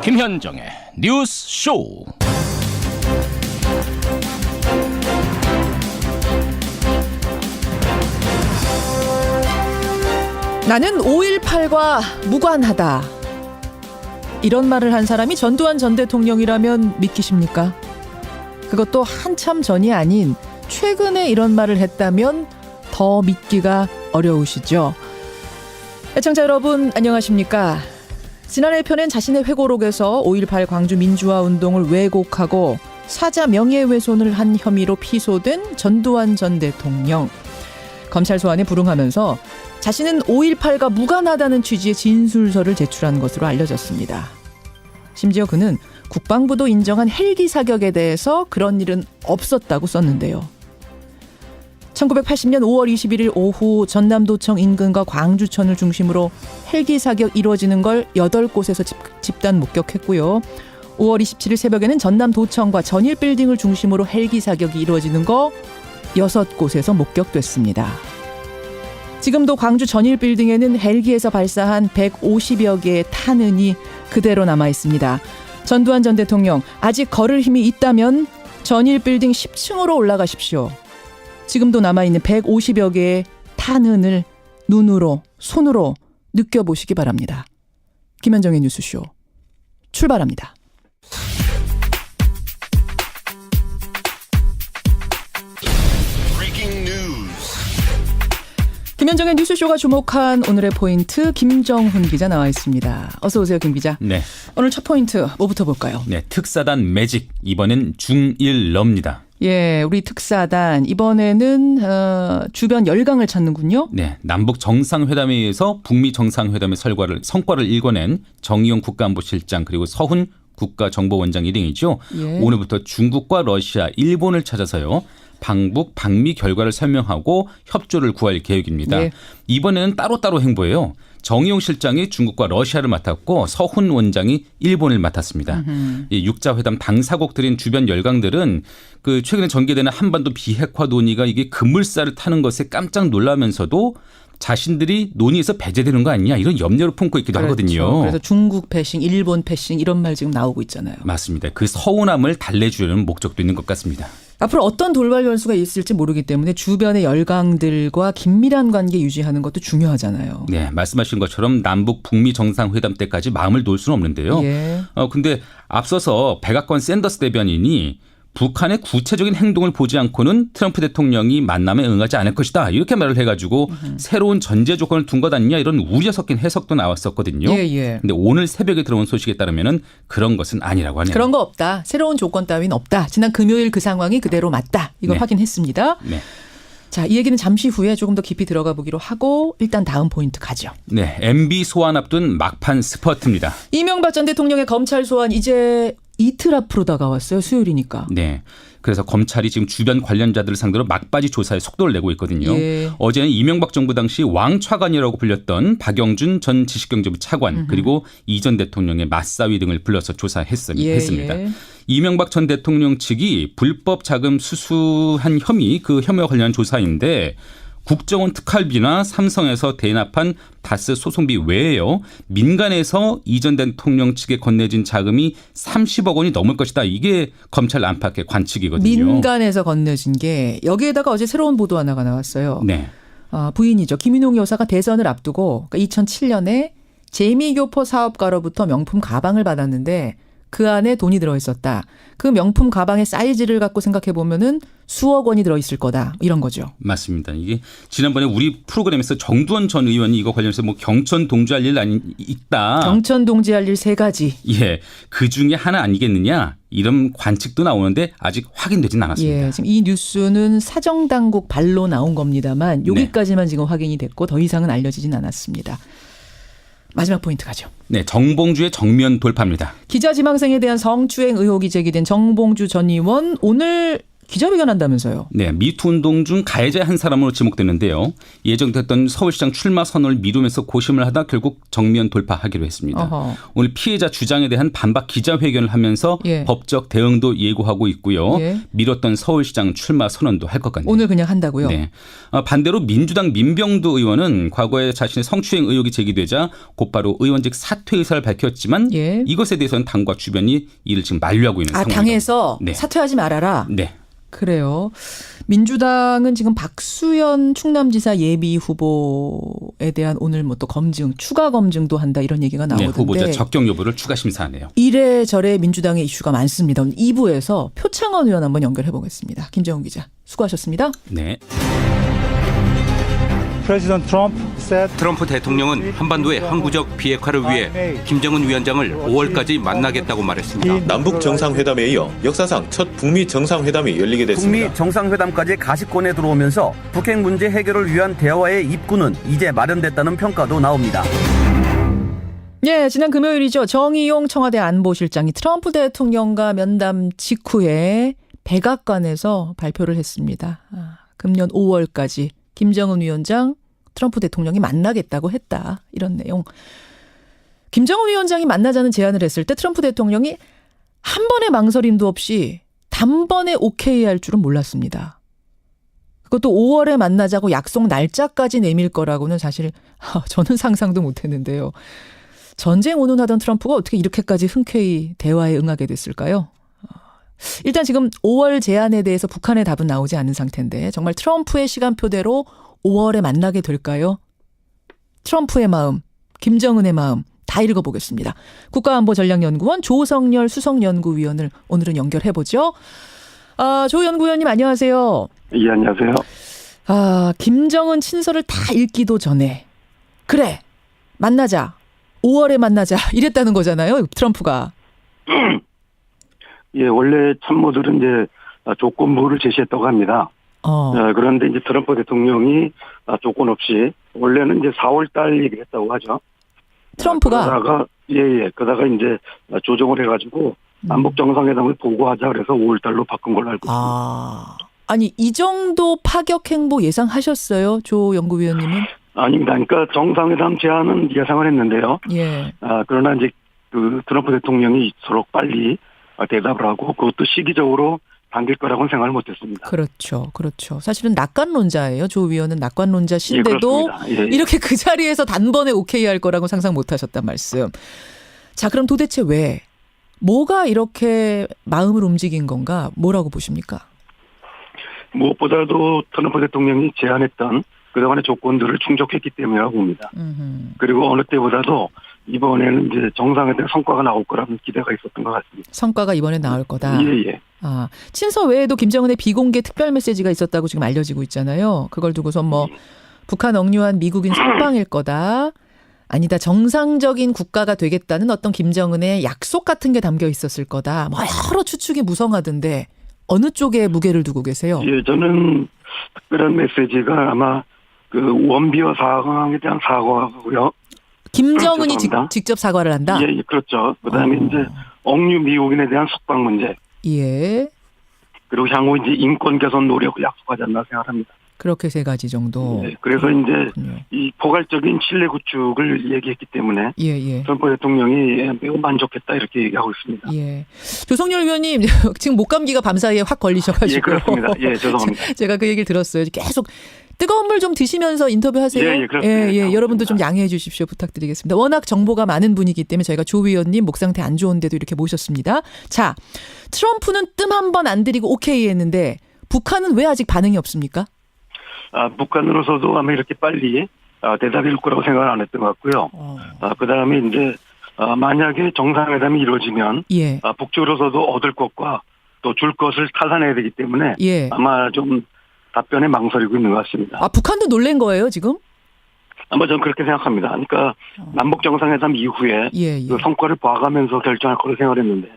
김현정의 뉴스 쇼. 나는 5.18과 무관하다. 이런 말을 한 사람이 전두환 전 대통령이라면 믿기십니까? 그것도 한참 전이 아닌 최근에 이런 말을 했다면 더 믿기가 어려우시죠? 애청자 여러분 안녕하십니까? 지난해 편엔 자신의 회고록에서 5.18 광주 민주화 운동을 왜곡하고 사자 명예훼손을 한 혐의로 피소된 전두환 전 대통령. 검찰 소환에 불응하면서 자신은 5.18과 무관하다는 취지의 진술서를 제출한 것으로 알려졌습니다. 심지어 그는 국방부도 인정한 헬기 사격에 대해서 그런 일은 없었다고 썼는데요. 1980년 5월 21일 오후 전남도청 인근과 광주천을 중심으로 헬기 사격 이루어지는 걸 8곳에서 집단 목격했고요. 5월 27일 새벽에는 전남도청과 전일빌딩을 중심으로 헬기 사격이 이루어지는 거 6곳에서 목격됐습니다. 지금도 광주 전일빌딩에는 헬기에서 발사한 150여 개의 탄흔이 그대로 남아 있습니다. 전두환 전 대통령, 아직 걸을 힘이 있다면 전일빌딩 10층으로 올라가십시오. 지금도 남아있는 150여 개의 탄흔을 눈으로, 손으로 느껴보시기 바랍니다. 김현정의 뉴스쇼 출발합니다. 김현정의 뉴스쇼가 주목한 오늘의 포인트 김정훈 기자 나와 있습니다. 어서 오세요, 김 기자. 네. 오늘 첫 포인트 뭐부터 볼까요? 네, 특사단 매직 이번엔 중1러입니다. 예, 우리 특사단 이번에는 주변 열강을 찾는군요. 네, 남북 정상회담에 의해서 북미 정상회담의 성과를 일궈낸 정의용 국가안보실장 그리고 서훈 국가정보원장 일행이죠. 예. 오늘부터 중국과 러시아, 일본을 찾아서요. 방북, 방미 결과를 설명하고 협조를 구할 계획입니다. 예. 이번에는 따로따로 행보예요. 정의용 실장이 중국과 러시아를 맡았고 서훈 원장이 일본을 맡았습니다. 이 6자 회담 당사국들인 주변 열강들은 그 최근에 전개되는 한반도 비핵화 논의가 이게 급물살을 타는 것에 깜짝 놀라면서도 자신들이 논의에서 배제되는 거 아니냐 이런 염려를 품고 있기도 그렇죠. 하거든요. 그래서 중국 패싱, 일본 패싱 이런 말 지금 나오고 있잖아요. 맞습니다. 그 서운함을 달래주려는 목적도 있는 것 같습니다. 앞으로 어떤 돌발 변수가 있을지 모르기 때문에 주변의 열강들과 긴밀한 관계 유지하는 것도 중요하잖아요. 네, 말씀하신 것처럼 남북 북미 정상회담 때까지 마음을 놓을 수는 없는데요. 예. 근데 앞서서 백악관 샌더스 대변인이 북한의 구체적인 행동을 보지 않고는 트럼프 대통령이 만남에 응하지 않을 것이다. 이렇게 말을 해가지고 새로운 전제 조건을 둔 것 아니냐 이런 우려 섞인 해석도 나왔었거든요. 예. 근데 오늘 새벽에 들어온 소식에 따르면 그런 것은 아니라고 하네요. 그런 거 없다. 새로운 조건 따윈 없다. 지난 금요일 그 상황이 그대로 맞다. 이걸 네. 확인했습니다. 네. 자, 이 얘기는 잠시 후에 조금 더 깊이 들어가 보기로 하고 일단 다음 포인트 가죠. 네, MB 소환 앞둔 막판 스퍼트입니다. 이명박 전 대통령의 검찰 소환 이제 이틀 앞으로 다가왔어요. 수요일이니까. 네. 그래서 검찰이 지금 주변 관련자들을 상대로 막바지 조사에 속도를 내고 있거든요. 예. 어제는 이명박 정부 당시 왕차관이라고 불렸던 박영준 전 지식경제부 차관 그리고 이 전 대통령의 맞사위 등을 불러서 조사했습니다. 예. 이명박 전 대통령 측이 불법 자금 수수한 혐의 그 혐의와 관련한 조사인데 국정원 특활비나 삼성에서 대납한 다스 소송비 외에요. 민간에서 이 전 대통령 측에 건네진 자금이 30억 원이 넘을 것이다. 이게 검찰 안팎의 관측이거든요. 민간에서 건네진 게 여기에다가 어제 새로운 보도 하나가 나왔어요. 네. 부인이죠. 김인홍 여사가 대선을 앞두고 2007년에 재미교포 사업가로부터 명품 가방을 받았는데 그 안에 돈이 들어있었다. 그 명품 가방의 사이즈를 갖고 생각해 보면은 수억 원이 들어있을 거다. 이런 거죠. 맞습니다. 이게 지난번에 우리 프로그램에서 정두원 전 의원이 이거 관련해서 뭐 경천 동지할 일 있다. 경천 동지할 일 3가지. 예, 그 중에 하나 아니겠느냐 이런 관측도 나오는데 아직 확인되진 않았습니다. 예, 지금 이 뉴스는 사정당국 발로 나온 겁니다만 여기까지만 지금 확인이 됐고 더 이상은 알려지진 않았습니다. 마지막 포인트 가죠. 네, 정봉주의 정면 돌파입니다. 기자 지망생에 대한 성추행 의혹이 제기된 정봉주 전 의원 오늘 기자회견 한다면서요. 네, 미투 운동 중 가해자의 한 사람으로 지목됐는데요. 예정됐던 서울시장 출마 선언을 미루면서 고심을 하다 결국 정면 돌파하기로 했습니다. 어허. 오늘 피해자 주장에 대한 반박 기자회견을 하면서 예. 법적 대응도 예고하고 있고요. 예. 미뤘던 서울시장 출마 선언도 할 것 같네요. 오늘 그냥 한다고요? 네. 반대로 민주당 민병두 의원은 과거에 자신의 성추행 의혹이 제기되자 곧바로 의원직 사퇴 의사를 밝혔지만 예. 이것에 대해서는 당과 주변이 이를 지금 만류하고 있는 상황입니다. 당에서 네. 사퇴하지 말아라. 네. 그래요. 민주당은 지금 박수현 충남지사 예비 후보에 대한 오늘 뭐 또 검증, 추가 검증도 한다 이런 얘기가 네, 나오던데. 후보자 적격 여부를 추가 심사하네요. 이래저래 민주당의 이슈가 많습니다. 오늘 2부에서 표창원 의원 한번 연결해 보겠습니다. 김정은 기자 수고하셨습니다. 네. 트럼프 대통령은 한반도의 항구적 비핵화를 위해 김정은 위원장을 5월까지 만나겠다고 말했습니다. 남북 정상회담에 이어 역사상 첫 북미 정상회담이 열리게 됐습니다. 북미 정상회담까지 가시권에 들어오면서 북핵 문제 해결을 위한 대화의 입구는 이제 마련됐다는 평가도 나옵니다. 네, 지난 금요일이죠. 정의용 청와대 안보실장이 트럼프 대통령과 면담 직후에 백악관에서 발표를 했습니다. 금년 5월까지 김정은 위원장 트럼프 대통령이 만나겠다고 했다. 이런 내용. 김정은 위원장이 만나자는 제안을 했을 때 트럼프 대통령이 한 번의 망설임도 없이 단번에 오케이 할 줄은 몰랐습니다. 그것도 5월에 만나자고 약속 날짜까지 내밀 거라고는 사실 저는 상상도 못했는데요. 전쟁 운운하던 트럼프가 어떻게 이렇게까지 흔쾌히 대화에 응하게 됐을까요? 일단 지금 5월 제안에 대해서 북한의 답은 나오지 않은 상태인데 정말 트럼프의 시간표대로 5월에 만나게 될까요? 트럼프의 마음, 김정은의 마음 다 읽어보겠습니다. 국가안보전략연구원 조성열 수석연구위원을 오늘은 연결해보죠. 조 연구위원님 안녕하세요. 예, 안녕하세요. 김정은 친서를 다 읽기도 전에 그래 만나자 5월에 만나자 이랬다는 거잖아요. 트럼프가. 예, 원래 참모들은 이제 조건부를 제시했다고 합니다. 그런데 이제 트럼프 대통령이 조건 없이 원래는 이제 4월 달 얘기를 했다고 하죠. 트럼프가 그러다가 이제 조정을 해가지고 남북 정상회담을 보고하자 그래서 5월 달로 바꾼 걸로 알고 있습니다. 아니 이 정도 파격 행보 예상하셨어요, 조 연구위원님은? 아닙니다. 그러니까 정상회담 제안은 예상을 했는데요. 예. 그러나 이제 그 트럼프 대통령이 이토록 빨리 대답을 하고 그것도 시기적으로 당길 거라고는 생각을 못했습니다. 그렇죠. 사실은 낙관론자예요. 조 위원은 낙관론자신데도 예, 이렇게 그 자리에서 단번에 오케이 할 거라고 상상 못하셨단 말씀. 자, 그럼 도대체 왜? 뭐가 이렇게 마음을 움직인 건가? 뭐라고 보십니까? 무엇보다도 트럼프 대통령이 제안했던 그동안의 조건들을 충족했기 때문이라고 봅니다. 그리고 어느 때보다도 이번에는 이제 정상회담 성과가 나올 거라는 기대가 있었던 것 같습니다. 성과가 이번에 나올 거다. 예. 친서 외에도 김정은의 비공개 특별 메시지가 있었다고 지금 알려지고 있잖아요. 그걸 두고서 북한 억류한 미국인 석방일 거다. 아니다. 정상적인 국가가 되겠다는 어떤 김정은의 약속 같은 게 담겨 있었을 거다. 여러 추측이 무성하던데 어느 쪽에 무게를 두고 계세요? 예, 저는 특별한 메시지가 아마 그 원비어 상황에 대한 사과고요. 김정은이 직접 사과를 한다? 예, 그렇죠. 그다음에 이제 억류 미국인에 대한 석방 문제. 예. 그리고 향후 이제 인권 개선 노력을 약속하지 않나 생각합니다. 그렇게 세 가지 정도. 네, 그래서 이제 이 포괄적인 신뢰 구축을 얘기했기 때문에 트럼프 대통령이 매우 만족했다 이렇게 얘기하고 있습니다. 예. 조성열 위원님 지금 목감기가 밤사이에 확 걸리셔가지고. 예, 그렇습니다. 예, 죄송합니다. 제가 그 얘기를 들었어요. 계속 뜨거운 물 좀 드시면서 인터뷰하세요. 예, 그렇습니다. 여러분도 좀 양해해 주십시오. 부탁드리겠습니다. 워낙 정보가 많은 분이기 때문에 저희가 조 위원님 목 상태 안 좋은데도 이렇게 모셨습니다. 자, 트럼프는 뜸 한 번 안 들이고 오케이 했는데 북한은 왜 아직 반응이 없습니까? 북한으로서도 아마 이렇게 빨리 대답이 올 거라고 생각을 안 했던 것 같고요. 그다음에 이제 만약에 정상회담이 이루어지면 북쪽으로서도 얻을 것과 또 줄 것을 타산해야 되기 때문에 아마 좀 답변에 망설이고 있는 것 같습니다. 북한도 놀란 거예요, 지금? 아마 저는 그렇게 생각합니다. 그러니까 남북 정상회담 이후에 그 성과를 봐가면서 결정할 거로 생각했는데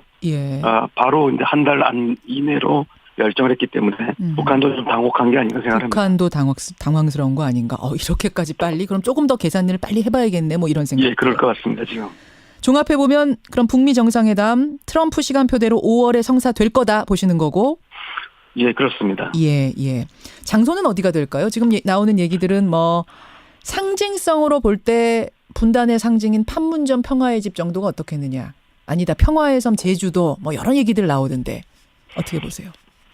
바로 이제 한 달 이내로 결정을 했기 때문에 북한도 좀 당혹한 게 아닌가 생각합니다. 북한도 당황스러운 거 아닌가? 이렇게까지 빨리? 그럼 조금 더 계산을 빨리 해봐야겠네. 이런 생각. 예, 그럴 것 같습니다. 지금. 종합해 보면 그럼 북미 정상회담 트럼프 시간표대로 5월에 성사될 거다 보시는 거고. 예, 그렇습니다. 예, 예. 장소는 어디가 될까요? 지금 나오는 얘기들은 뭐 상징성으로 볼 때 분단의 상징인 판문점 평화의 집 정도가 어떻겠느냐. 아니다. 평화의 섬 제주도 뭐 여러 얘기들 나오던데 어떻게 보세요?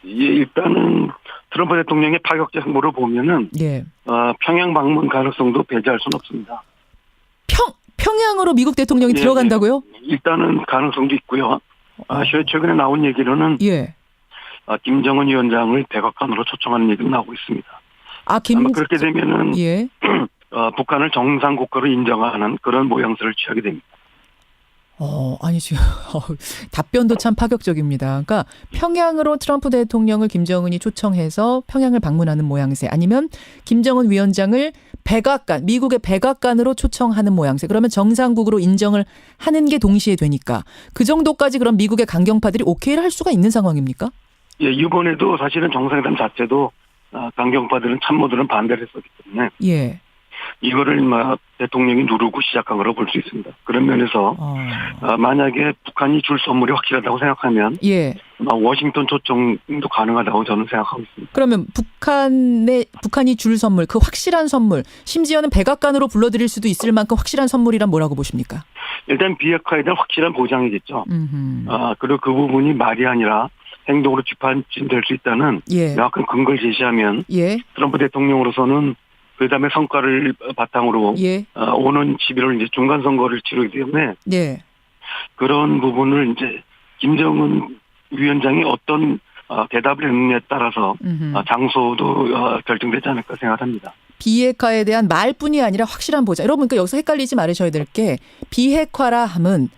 예, 일단은 트럼프 대통령의 파격적 행보를 보면은 예. 평양 방문 가능성도 배제할 수는 없습니다. 평양으로 미국 대통령이 예, 들어간다고요? 예. 일단은 가능성도 있고요. 최근에 나온 얘기로는 예. 김정은 위원장을 백악관으로 초청하는 얘기도 나오고 있습니다. 아마 그렇게 되면은 예. 북한을 정상 국가로 인정하는 그런 모양새를 취하게 됩니다. 아니 지금 답변도 참 파격적입니다. 그러니까 평양으로 트럼프 대통령을 김정은이 초청해서 평양을 방문하는 모양새, 아니면 김정은 위원장을 백악관, 미국의 백악관으로 초청하는 모양새. 그러면 정상국으로 인정을 하는 게 동시에 되니까 그 정도까지 그럼 미국의 강경파들이 오케이를 할 수가 있는 상황입니까? 예, 이번에도 사실은 정상회담 자체도 강경파들은 참모들은 반대를 했었기 때문에 예. 이거를 대통령이 누르고 시작한 거라고 볼 수 있습니다. 그런 면에서 만약에 북한이 줄 선물이 확실하다고 생각하면 예. 워싱턴 초청도 가능하다고 저는 생각하고 있습니다. 그러면 북한이 줄 선물, 그 확실한 선물, 심지어는 백악관으로 불러들일 수도 있을 만큼 확실한 선물이란 뭐라고 보십니까? 일단 비핵화에 대한 확실한 보장이겠죠. 그리고 그 부분이 말이 아니라 행동으로 뒷받침될 수 있다는 예. 명확한 근거를 제시하면 예. 트럼프 대통령으로서는 그다음에 성과를 바탕으로 예. 오는 11월 이제 중간 선거를 치르기 때문에 예. 그런 부분을 이제 김정은 위원장이 어떤 대답을 했느냐에 따라서 장소도 결정되지 않을까 생각합니다. 비핵화에 대한 말뿐이 아니라 확실한 보장. 여러분 그러니까 여기서 헷갈리지 말으셔야 될 게 비핵화라 함은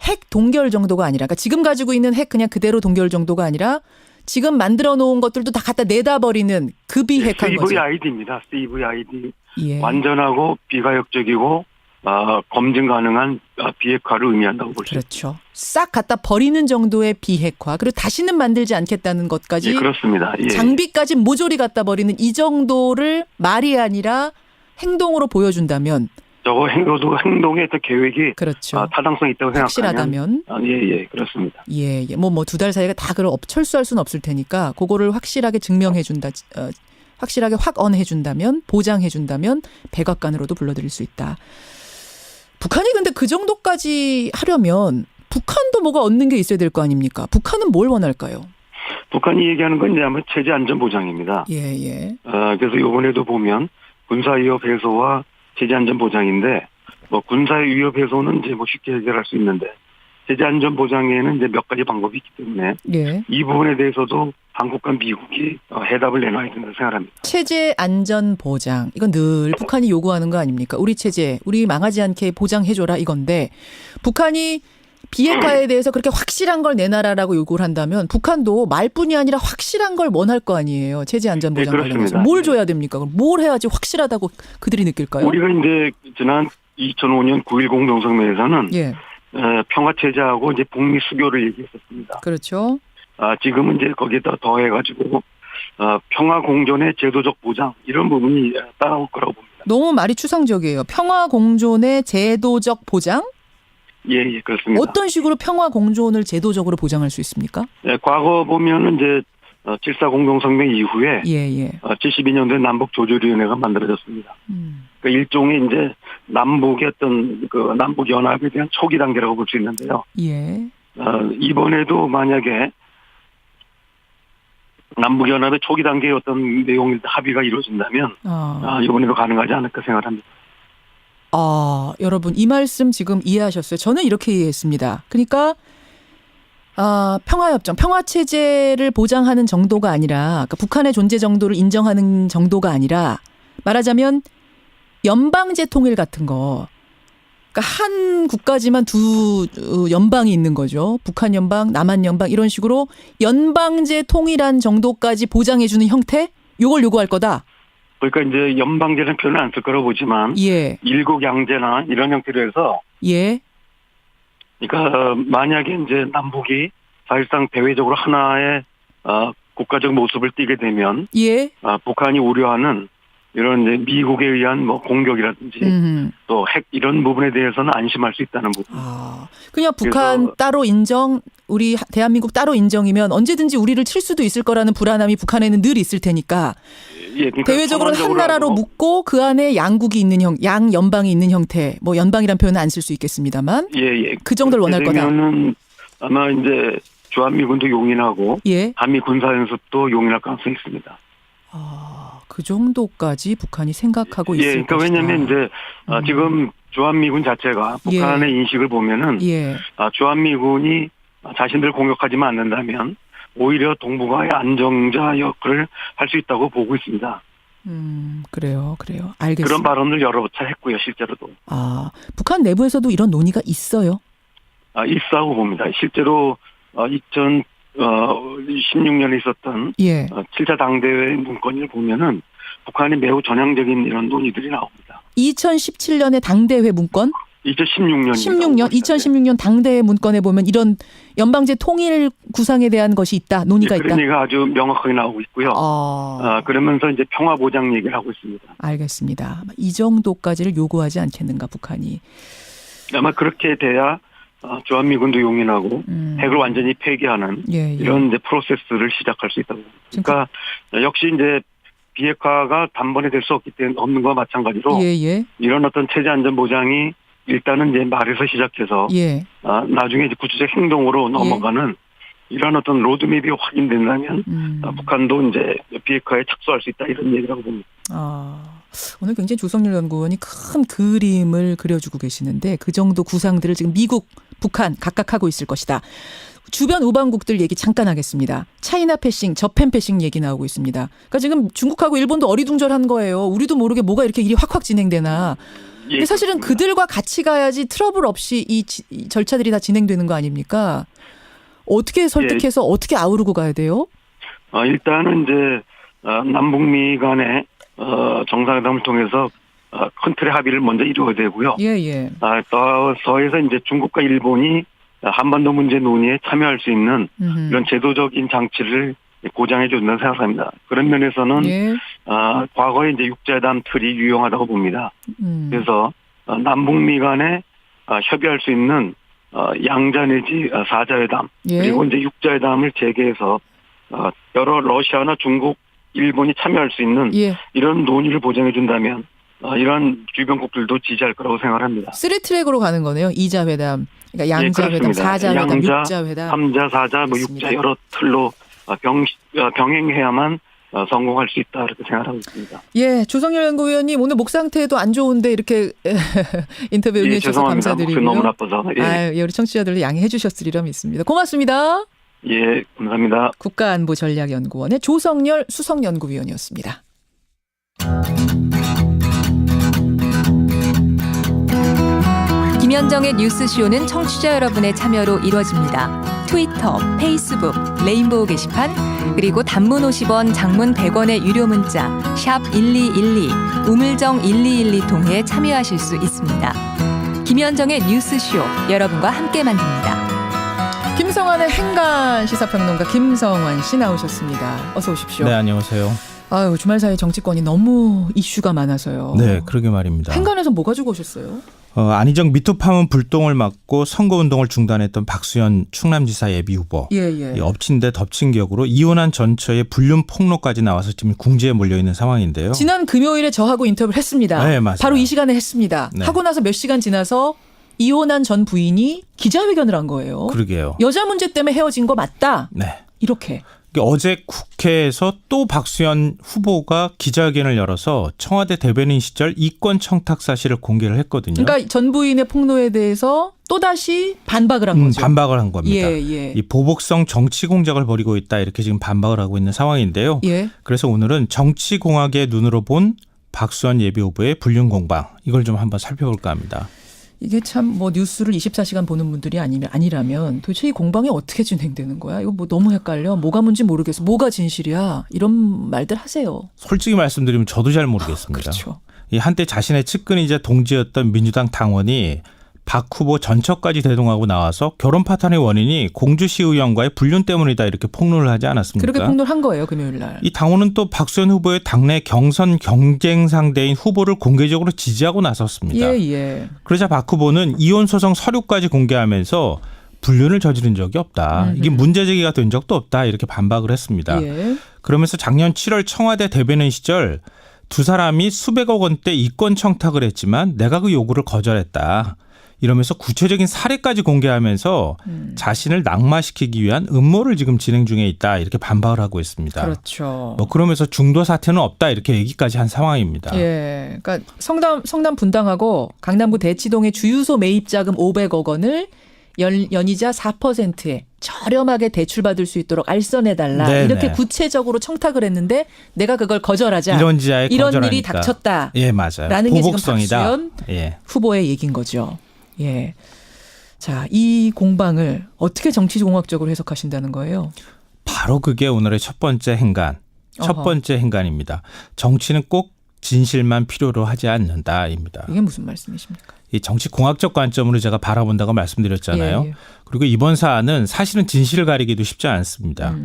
핵 동결 정도가 아니라, 그러니까 지금 가지고 있는 핵 그냥 그대로 동결 정도가 아니라 지금 만들어 놓은 것들도 다 갖다 내다 버리는 그 비핵화인 거죠. CVID입니다. CVID. 예. 완전하고 비가역적이고 검증 가능한 비핵화를 의미한다고 볼 수 있습니다. 그렇죠. 싹 갖다 버리는 정도의 비핵화. 그리고 다시는 만들지 않겠다는 것까지. 예, 그렇습니다. 예. 장비까지 모조리 갖다 버리는 이 정도를 말이 아니라 행동으로 보여준다면. 저거 행동의 어떤 계획이 그렇죠. 타당성이 있다고 확실하다면. 생각하면 예, 그렇습니다. 예. 뭐 2달 사이가 다 그걸 철수할 수는 없을 테니까 그거를 확실하게 증명해 준다. 확실하게 확언해 준다면, 보장해 준다면 백악관으로도 불러들일 수 있다. 북한이 근데 그 정도까지 하려면 북한도 뭐가 얻는 게 있어야 될 거 아닙니까? 북한은 뭘 원할까요? 북한이 얘기하는 건 이제 아마 체제 안전 보장입니다. 예. 그래서 이번에도 보면 군사 위협 해소와 체제 안전 보장인데, 군사 위협 해소는 이제 쉽게 해결할 수 있는데, 체제 안전 보장에는 이제 몇 가지 방법이 있기 때문에, 예. 이 부분에 대해서도 한국과 미국이 해답을 내놔야 된다고 생각합니다. 체제 안전 보장, 이건 늘 북한이 요구하는 거 아닙니까? 우리 체제, 우리 망하지 않게 보장해줘라 이건데, 북한이 비핵화에 대해서 그렇게 확실한 걸 내놔라라고 요구를 한다면 북한도 말뿐이 아니라 확실한 걸 원할 거 아니에요. 체제 안전 보장 네, 관련해서. 뭘 줘야 됩니까? 그럼 뭘 해야지 확실하다고 그들이 느낄까요? 우리가 이제 지난 2005년 9.10 공동성명에서는 예. 평화 체제하고 이제 북미 수교를 얘기했었습니다. 그렇죠. 지금은 이제 거기에다 더해가지고 평화 공존의 제도적 보장 이런 부분이 따라올 거라고 봅니다. 너무 말이 추상적이에요. 평화 공존의 제도적 보장? 예, 그렇습니다. 어떤 식으로 평화 공존을 제도적으로 보장할 수 있습니까? 네, 과거 보면은 이제 7.4 공동성명 이후에 예. 72년도에 남북조절위원회가 만들어졌습니다. 그러니까 일종의 이제 남북의 어떤 그 남북 연합에 대한 초기 단계라고 볼 수 있는데요. 예. 이번에도 만약에 남북 연합의 초기 단계의 어떤 내용이 합의가 이루어진다면 이번에도 가능하지 않을까 생각합니다. 여러분 이 말씀 지금 이해하셨어요? 저는 이렇게 이해했습니다. 그러니까 평화협정, 평화체제를 보장하는 정도가 아니라, 그러니까 북한의 존재 정도를 인정하는 정도가 아니라, 말하자면 연방제 통일 같은 거. 그러니까 한 국가지만 두 연방이 있는 거죠. 북한 연방, 남한 연방 이런 식으로 연방제 통일한 정도까지 보장해주는 형태? 요걸 요구할 거다. 그러니까 이제 연방제는 표현을 안 쓸 거라고 보지만 예. 일국양제나 이런 형태로 해서 예. 그러니까 만약에 이제 남북이 사실상 대외적으로 하나의 국가적 모습을 띠게 되면 예. 북한이 우려하는 이런 이제 미국에 의한 뭐 공격이라든지 또 핵 이런 부분에 대해서는 안심할 수 있다는 부분. 그냥 북한 따로 인정, 우리 대한민국 따로 인정이면 언제든지 우리를 칠 수도 있을 거라는 불안함이 북한에는 늘 있을 테니까. 예, 그러니까 대외적으로는 한 나라로 묶고 그 안에 양국이 있는 양 연방이 있는 형태, 뭐 연방이란 표현은 안 쓸 수 있겠습니다만, 그 정도를 원할 거다. 그러면은 아마 이제 주한미군도 용인하고 한미 군사연습도 용인할 가능성이 있습니다. 그 정도까지 북한이 생각하고 있을 그러니까 것이다. 왜냐하면 이제 지금 주한미군 자체가 북한의 인식을 보면은 주한미군이 자신들 공격하지만 않는다면 오히려 동북아의 안정자 역할을 할 수 있다고 보고 있습니다. 그래요. 알겠습니다. 그런 발언을 여러 차례 했고요, 실제로도. 북한 내부에서도 이런 논의가 있어요? 있다고 봅니다. 실제로 2016년에 있었던 7차 당대회 문건을 보면은 북한이 매우 전향적인 이런 논의들이 나옵니다. 2017년의 당대회 문건? 2016년 당대회 문건에 보면 이런 연방제 통일 구상에 대한 것이 있다, 논의가 있다. 그런 얘기가 아주 명확하게 나오고 있고요. 그러면서 이제 평화 보장 얘기를 하고 있습니다. 알겠습니다. 이 정도까지를 요구하지 않겠는가, 북한이. 아마 그렇게 돼야 주한미군도 용인하고 핵을 완전히 폐기하는 이런 이제 프로세스를 시작할 수 있다고. 그러니까 역시 이제 비핵화가 단번에 될 수 없는 것과 마찬가지로 이런 어떤 체제 안전 보장이 일단은 이제 말에서 시작해서 나중에 이제 구체적 행동으로 넘어가는 이런 어떤 로드맵이 확인된다면 북한도 이제 비핵화에 착수할 수 있다, 이런 얘기라고 봅니다. 오늘 굉장히 조성열 연구원이 큰 그림을 그려주고 계시는데 그 정도 구상들을 지금 미국, 북한 각각 하고 있을 것이다. 주변 우방국들 얘기 잠깐 하겠습니다. 차이나 패싱, 저펜 패싱 얘기 나오고 있습니다. 그러니까 지금 중국하고 일본도 어리둥절한 거예요. 우리도 모르게 뭐가 이렇게 일이 확확 진행되나. 근데 사실은 그들과 같이 가야지 트러블 없이 이 절차들이 다 진행되는 거 아닙니까? 어떻게 설득해서 어떻게 아우르고 가야 돼요? 일단은 이제 남북미 간의 정상회담을 통해서 큰 틀의 합의를 먼저 이루어야 되고요. 더해서 이제 중국과 일본이 한반도 문제 논의에 참여할 수 있는 이런 제도적인 장치를 고장해 준다고 생각합니다. 그런 면에서는 과거에 이제 육자회담 틀이 유용하다고 봅니다. 그래서 남북미 간에 협의할 수 있는 양자 내지 사자회담 그리고 이제 육자회담을 재개해서 여러 러시아나 중국, 일본이 참여할 수 있는 이런 논의를 보장해 준다면 이런 주변국들도 지지할 거라고 생각합니다. 3트랙으로 가는 거네요. 2자 회담, 그러니까 양자 회담, 4자 회담, 6자 회담, 3자, 4자, 뭐 6자 여러 틀로 병행해야만 성공할 수 있다, 이렇게 생각하고 있습니다. 조성열 연구위원님 오늘 목 상태도 안 좋은데 이렇게 인터뷰 응해 주셔서 감사드리고요. 너무 나빠서. 우리 청취자들 양해해 주셨으리라 믿습니다. 고맙습니다. 감사합니다. 국가안보전략연구원의 조성열 수석연구위원이었습니다. 김현정의 뉴스쇼는 청취자 여러분의 참여로 이루어집니다. 트위터, 페이스북, 레인보우 게시판, 그리고 단문 50원, 장문 100원의 유료 문자 샵 1212, 우물정 1212 통해 참여하실 수 있습니다. 김현정의 뉴스쇼, 여러분과 함께 만듭니다. 김성환의 행간 시사평론가 김성환 씨 나오셨습니다. 어서 오십시오. 네, 안녕하세요. 주말 사이 정치권이 너무 이슈가 많아서요. 네, 그러게 말입니다. 행간에서 뭐 가지고 오셨어요? 안희정 미투 파문 불똥을 막고 선거운동을 중단했던 박수현 충남지사 예비후보. 이 엎친 데 덮친 격으로 이혼한 전처의 불륜 폭로까지 나와서 지금 궁지에 몰려있는 상황인데요. 지난 금요일에 저하고 인터뷰를 했습니다. 네, 맞아요. 바로 이 시간에 했습니다. 하고 나서 몇 시간 지나서 이혼한 전 부인이 기자회견을 한 거예요. 그러게요. 여자 문제 때문에 헤어진 거 맞다. 이렇게. 어제 국회에서 또 박수현 후보가 기자회견을 열어서 청와대 대변인 시절 이권 청탁 사실을 공개를 했거든요. 그러니까 전 부인의 폭로에 대해서 또다시 반박을 한 거죠. 반박을 한 겁니다. 이 보복성 정치 공작을 벌이고 있다, 이렇게 지금 반박을 하고 있는 상황인데요. 그래서 오늘은 정치공학의 눈으로 본 박수현 예비후보의 불륜 공방, 이걸 좀 한번 살펴볼까 합니다. 이게 참 뭐 뉴스를 24시간 보는 분들이 아니라면 도대체 이 공방이 어떻게 진행되는 거야? 이거 뭐 너무 헷갈려. 뭐가 뭔지 모르겠어. 뭐가 진실이야? 이런 말들 하세요. 솔직히 말씀드리면 저도 잘 모르겠습니다. 그렇죠. 이 한때 자신의 측근이자 동지였던 민주당 당원이 박 후보 전처까지 대동하고 나와서 결혼 파탄의 원인이 공주시 의원과의 불륜 때문이다 이렇게 폭로를 하지 않았습니까? 그렇게 폭로를 한 거예요, 금요일 날. 이 당원은 또 박수현 후보의 당내 경선 경쟁 상대인 후보를 공개적으로 지지하고 나섰습니다. 예. 그러자 박 후보는 이혼 소송 서류까지 공개하면서 불륜을 저지른 적이 없다. 이게 문제 제기가 된 적도 없다. 이렇게 반박을 했습니다. 예. 그러면서 작년 7월 청와대 대변인 시절 두 사람이 수백억 원대 이권 청탁을 했지만 내가 그 요구를 거절했다. 이러면서 구체적인 사례까지 공개하면서 자신을 낙마시키기 위한 음모를 지금 진행 중에 있다. 이렇게 반박을 하고 있습니다. 그렇죠. 뭐 그러면서 중도 사태는 없다. 이렇게 얘기까지 한 상황입니다. 예. 그러니까 성남 분당하고 강남구 대치동의 주유소 매입 자금 500억 원을 연이자 4%에 저렴하게 대출받을 수 있도록 알선해달라. 네네. 이렇게 구체적으로 청탁을 했는데 내가 그걸 거절하자. 이런 일이 닥쳤다. 예, 맞아요. 라는 게 지금 보복성이다. 박수현 예. 후보의 얘기인 거죠. 예. 자, 이 공방을 어떻게 정치공학적으로 해석하신다는 거예요? 바로 그게 오늘의 첫 번째 행간. 첫 번째 행간입니다. 정치는 꼭 진실만 필요로 하지 않는다입니다. 이게 무슨 말씀이십니까? 이 정치 공학적 관점으로 제가 바라본다고 말씀드렸잖아요. 예. 그리고 이번 사안은 사실은 진실을 가리기도 쉽지 않습니다.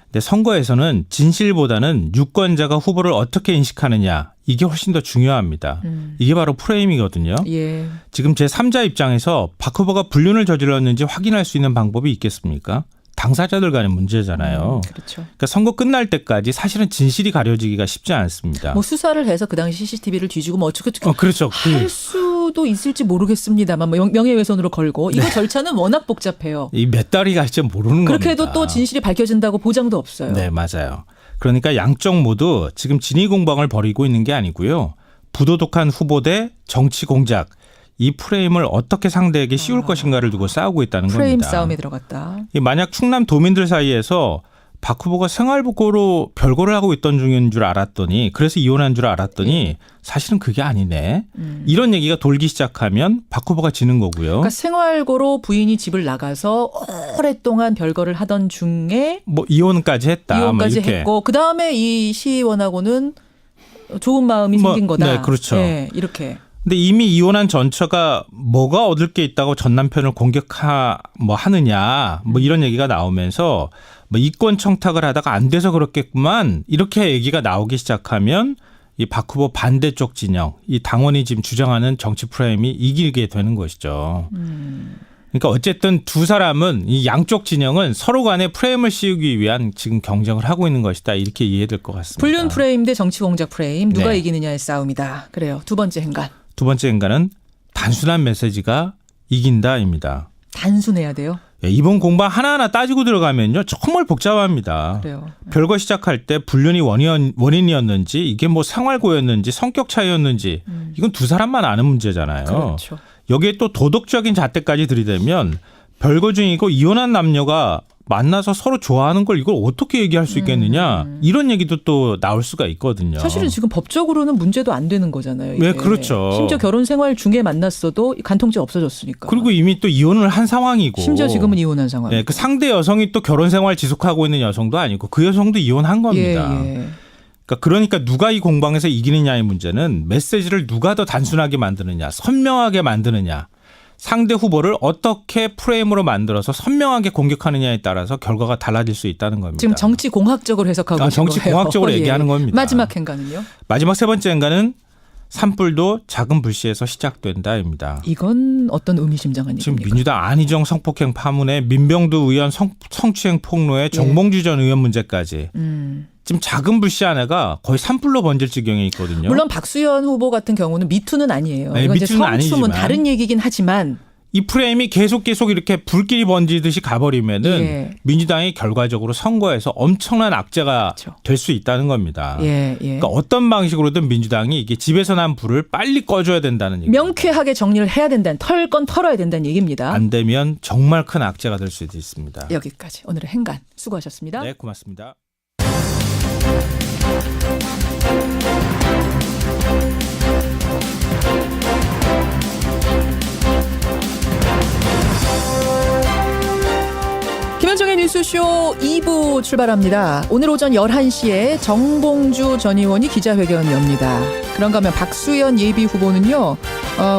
근데 선거에서는 진실보다는 유권자가 후보를 어떻게 인식하느냐 이게 훨씬 더 중요합니다. 이게 바로 프레임이거든요. 예. 지금 제3자 입장에서 박 후보가 불륜을 저질렀는지 확인할 수 있는 방법이 있겠습니까? 당사자들 간의 문제잖아요. 그렇죠. 그러니까 선거 끝날 때까지 사실은 진실이 가려지기가 쉽지 않습니다. 뭐 수사를 해서 그 당시 CCTV를 뒤지고 뭐 어떻게 그렇죠. 할 수도 있을지 모르겠습니다만 뭐 명예훼손으로 걸고 이거 절차는 워낙 복잡해요. 이 몇 달이 갈지 모르는 그렇게 겁니다. 해도 또 진실이 밝혀진다고 보장도 없어요. 네, 맞아요. 그러니까 양쪽 모두 지금 진위 공방을 벌이고 있는 게 아니고요. 부도덕한 후보 대 정치 공작. 이 프레임을 어떻게 상대에게 씌울 것인가를 두고 싸우고 있다는 프레임 겁니다. 싸움에 들어갔다. 만약 충남 도민들 사이에서 박 후보가 생활복고로 별거를 하고 있던 중인 줄 알았더니 그래서 이혼한 줄 알았더니 사실은 그게 아니네. 이런 얘기가 돌기 시작하면 박 후보가 지는 거고요. 그러니까 생활고로 부인이 집을 나가서 오랫동안 별거를 하던 중에 뭐 이혼까지 했다. 이혼까지 했고 그다음에 이 시의원하고는 좋은 마음이 생긴 거다. 네, 그렇죠. 네, 이렇게. 근데 이미 이혼한 전처가 뭐가 얻을 게 있다고 전 남편을 하느냐 뭐 이런 얘기가 나오면서 뭐 이권 청탁을 하다가 안 돼서 그렇겠구만 이렇게 얘기가 나오기 시작하면 이 박 후보 반대쪽 진영 이 당원이 지금 주장하는 정치 프레임이 이기게 되는 것이죠. 그러니까 어쨌든 두 사람은 이 양쪽 진영은 서로 간에 프레임을 씌우기 위한 지금 경쟁을 하고 있는 것이다 이렇게 이해될 것 같습니다. 불륜 프레임 대 정치 공작 프레임 누가 네. 이기느냐의 싸움이다. 그래요. 두 번째 행간. 두 번째 행간은 단순한 메시지가 이긴다입니다. 단순해야 돼요. 이번 공방 하나하나 따지고 들어가면요 정말 복잡합니다. 그래요. 별거 시작할 때 불륜이 원인이었는지 이게 뭐 생활고였는지 성격 차이였는지 이건 두 사람만 아는 문제잖아요. 그렇죠. 여기에 또 도덕적인 잣대까지 들이대면 별거 중이고 이혼한 남녀가 만나서 서로 좋아하는 걸 이걸 어떻게 얘기할 수 있겠느냐 이런 얘기도 또 나올 수가 있거든요. 사실은 지금 법적으로는 문제도 안 되는 거잖아요. 이게. 네, 그렇죠. 심지어 결혼 생활 중에 만났어도 간통죄 없어졌으니까. 그리고 이미 또 이혼을 한 상황이고 심지어 지금은 이혼한 상황. 네, 그 상대 여성이 또 결혼 생활 지속하고 있는 여성도 아니고 그 여성도 이혼한 겁니다. 예. 그러니까 누가 이 공방에서 이기느냐의 문제는 메시지를 누가 더 단순하게 만드느냐, 선명하게 만드느냐, 상대 후보를 어떻게 프레임으로 만들어서 선명하게 공격하느냐에 따라서 결과가 달라질 수 있다는 겁니다. 지금 정치 공학적으로 해석하고 있는 정치 거예요. 공학적으로 예. 얘기하는 겁니다. 마지막 행간은요? 마지막 세 번째 행간은 산불도 작은 불씨에서 시작된다입니다. 이건 어떤 의미심장한 지금 얘기입니까? 민주당 안희정 성폭행 파문에 민병두 의원 성추행 폭로에 정봉주 전 의원 문제까지 지금 작은 불씨 하나가 거의 산불로 번질 지경에 있거든요. 물론 박수현 후보 같은 경우는 미투는 아니에요. 네, 이건 이제 미투는 성추문 아니지만. 다른 얘기긴 하지만 이 프레임이 계속 이렇게 불길이 번지듯이 가버리면은 예. 민주당이 결과적으로 선거에서 엄청난 악재가 그렇죠. 될 수 있다는 겁니다. 예. 그러니까 어떤 방식으로든 민주당이 이게 집에서 난 불을 빨리 꺼줘야 된다는 얘기. 명쾌하게 정리를 해야 된다는 털 건 털어야 된다는 얘기입니다. 안 되면 정말 큰 악재가 될 수도 있습니다. 여기까지 오늘의 행간 수고하셨습니다. 네, 고맙습니다. 김현정의 뉴스쇼 2부 출발합니다. 오늘 오전 11시에 정봉주 전 의원이 기자회견 엽니다. 그런가 하면 박수현 예비후보는요.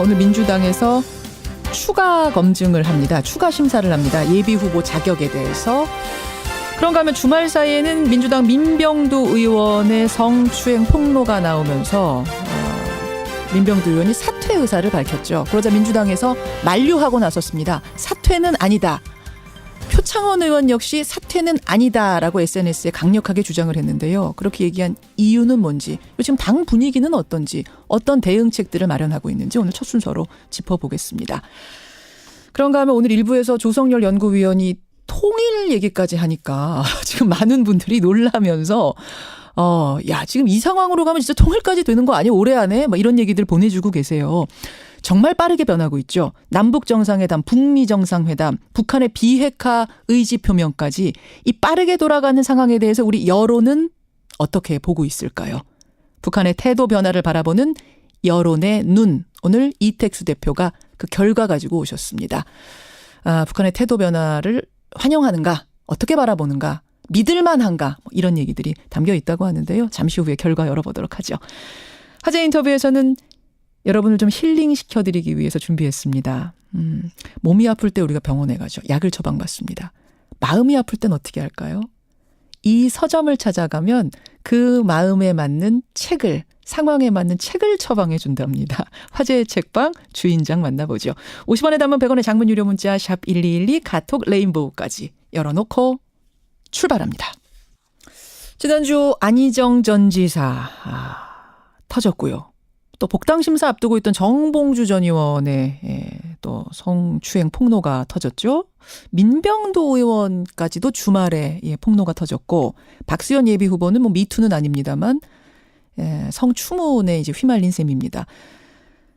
오늘 민주당에서 추가 검증을 합니다. 추가 심사를 합니다. 예비후보 자격에 대해서. 그런가 하면 주말 사이에는 민주당 민병두 의원의 성추행 폭로가 나오면서 민병두 의원이 사퇴 의사를 밝혔죠. 그러자 민주당에서 만류하고 나섰습니다. 사퇴는 아니다. 표창원 의원 역시 사퇴는 아니다라고 SNS에 강력하게 주장을 했는데요. 그렇게 얘기한 이유는 뭔지, 지금 당 분위기는 어떤지, 어떤 대응책들을 마련하고 있는지 오늘 첫 순서로 짚어보겠습니다. 그런가 하면 오늘 일부에서 조성열 연구위원이 통일 얘기까지 하니까 지금 많은 분들이 놀라면서 야, 지금 이 상황으로 가면 진짜 통일까지 되는 거 아니야? 올해 안에? 막 이런 얘기들 보내주고 계세요. 정말 빠르게 변하고 있죠. 남북 정상회담, 북미 정상회담, 북한의 비핵화 의지 표명까지 이 빠르게 돌아가는 상황에 대해서 우리 여론은 어떻게 보고 있을까요? 북한의 태도 변화를 바라보는 여론의 눈. 오늘 이택수 대표가 그 결과 가지고 오셨습니다. 북한의 태도 변화를 환영하는가? 어떻게 바라보는가? 믿을만한가? 이런 얘기들이 담겨 있다고 하는데요. 잠시 후에 결과 열어보도록 하죠. 화제 인터뷰에서는 여러분을 좀 힐링시켜드리기 위해서 준비했습니다. 몸이 아플 때 우리가 병원에 가죠. 약을 처방받습니다. 마음이 아플 땐 어떻게 할까요? 이 서점을 찾아가면 그 마음에 맞는 책을, 상황에 맞는 책을 처방해 준답니다. 화제의 책방 주인장 만나보죠. 50원에 담은 100원의 장문 유료 문자 샵 1212 카톡 레인보우까지 열어놓고 출발합니다. 지난주 안희정 전 지사 터졌고요. 또 복당심사 앞두고 있던 정봉주 전 의원의 또 성추행 폭로가 터졌죠. 민병두 의원까지도 주말에 폭로가 터졌고, 박수현 예비후보는 뭐 미투는 아닙니다만 성추문에 이제 휘말린 셈입니다.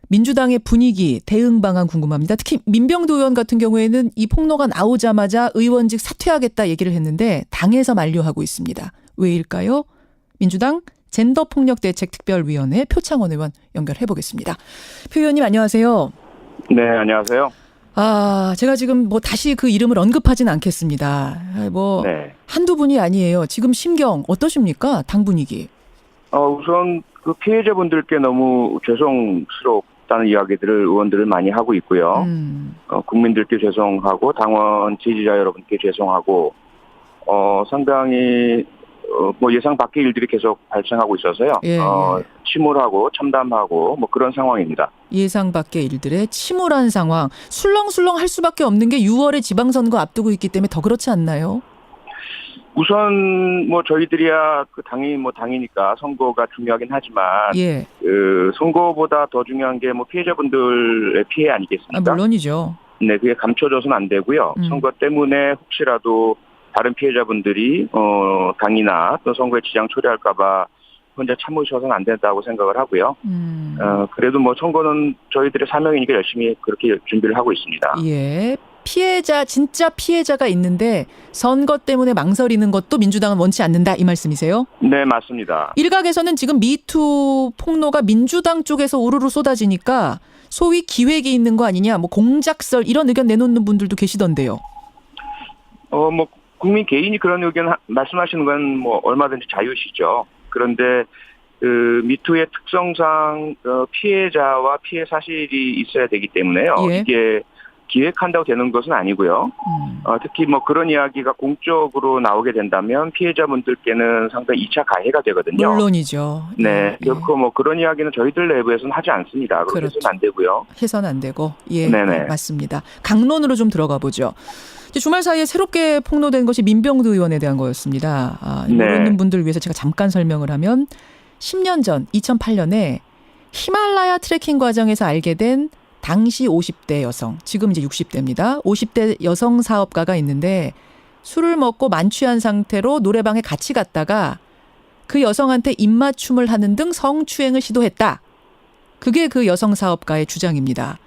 민주당의 분위기, 대응 방안 궁금합니다. 특히 민병두 의원 같은 경우에는 이 폭로가 나오자마자 의원직 사퇴하겠다 얘기를 했는데 당에서 만류하고 있습니다. 왜일까요? 민주당 젠더폭력대책특별위원회 표창원 의원 연결해 보겠습니다. 표 의원님 안녕하세요. 네, 안녕하세요. 제가 지금 뭐 다시 그 이름을 언급하진 않겠습니다. 네. 한두 분이 아니에요. 지금 심경 어떠십니까? 당 분위기. 우선 그 피해자분들께 너무 죄송스럽다는 이야기들을 의원들을 많이 하고 있고요. 국민들께 죄송하고 당원 지지자 여러분께 죄송하고 상당히 뭐 예상 밖의 일들이 계속 발생하고 있어서요. 침울하고 참담하고 뭐 그런 상황입니다. 예상 밖의 일들에 침울한 상황, 술렁술렁 할 수밖에 없는 게 6월에 지방선거 앞두고 있기 때문에 더 그렇지 않나요? 우선 뭐 저희들이야 그 당이 뭐 당이니까 선거가 중요하긴 하지만 그 선거보다 더 중요한 게 뭐 피해자분들의 피해 아니겠습니까? 물론이죠. 네, 그게 감춰져서는 안 되고요. 선거 때문에 혹시라도 다른 피해자분들이 당이나 또 선거에 지장 초래할까봐 혼자 참으셔서는 안 된다고 생각을 하고요. 그래도 뭐 선거는 저희들의 사명이니까 열심히 그렇게 준비를 하고 있습니다. 예. 피해자, 진짜 피해자가 있는데 선거 때문에 망설이는 것도 민주당은 원치 않는다 이 말씀이세요? 네, 맞습니다. 일각에서는 지금 미투 폭로가 민주당 쪽에서 우르르 쏟아지니까 소위 기획이 있는 거 아니냐, 뭐 공작설 이런 의견 내놓는 분들도 계시던데요. 뭐 국민 개인이 그런 의견 말씀하시는 건 뭐 얼마든지 자유시죠. 그런데 그 미투의 특성상 피해자와 피해 사실이 있어야 되기 때문에요. 이게 기획한다고 되는 것은 아니고요. 특히 뭐 그런 이야기가 공적으로 나오게 된다면 피해자분들께는 상당히 2차 가해가 되거든요. 물론이죠. 네. 결코 뭐 그런 이야기는 저희들 내부에서는 하지 않습니다. 그렇게 해서는 안 되고요. 해서는 안 되고. 예. 네네. 맞습니다. 강론으로 좀 들어가 보죠. 주말 사이에 새롭게 폭로된 것이 민병두 의원에 대한 거였습니다. 모르는 분들 위해서 제가 잠깐 설명을 하면 10년 전 2008년에 히말라야 트레킹 과정에서 알게 된 당시 50대 여성, 지금 이제 60대입니다. 50대 여성 사업가가 있는데 술을 먹고 만취한 상태로 노래방에 같이 갔다가 그 여성한테 입맞춤을 하는 등 성추행을 시도했다. 그게 그 여성 사업가의 주장입니다.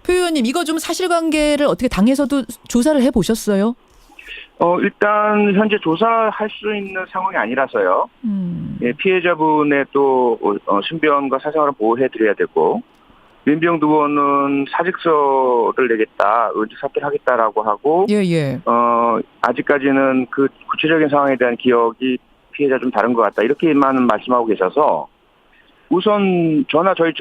표 의원님, 이거 좀 사실관계를 어떻게 당에서도 조사를 해보셨어요? 일단 현재 조사할 수 있는 상황이 아니라서요. 예, 피해자분의 또 신변과 사생활을 보호해드려야 되고, 민병두 의원은 사직서를 내겠다, 의직 사퇴를 하겠다라고 하고, 아직까지는 그 구체적인 상황에 대한 기억이 피해자 좀 다른 것 같다, 이렇게만 말씀하고 계셔서 우선 저희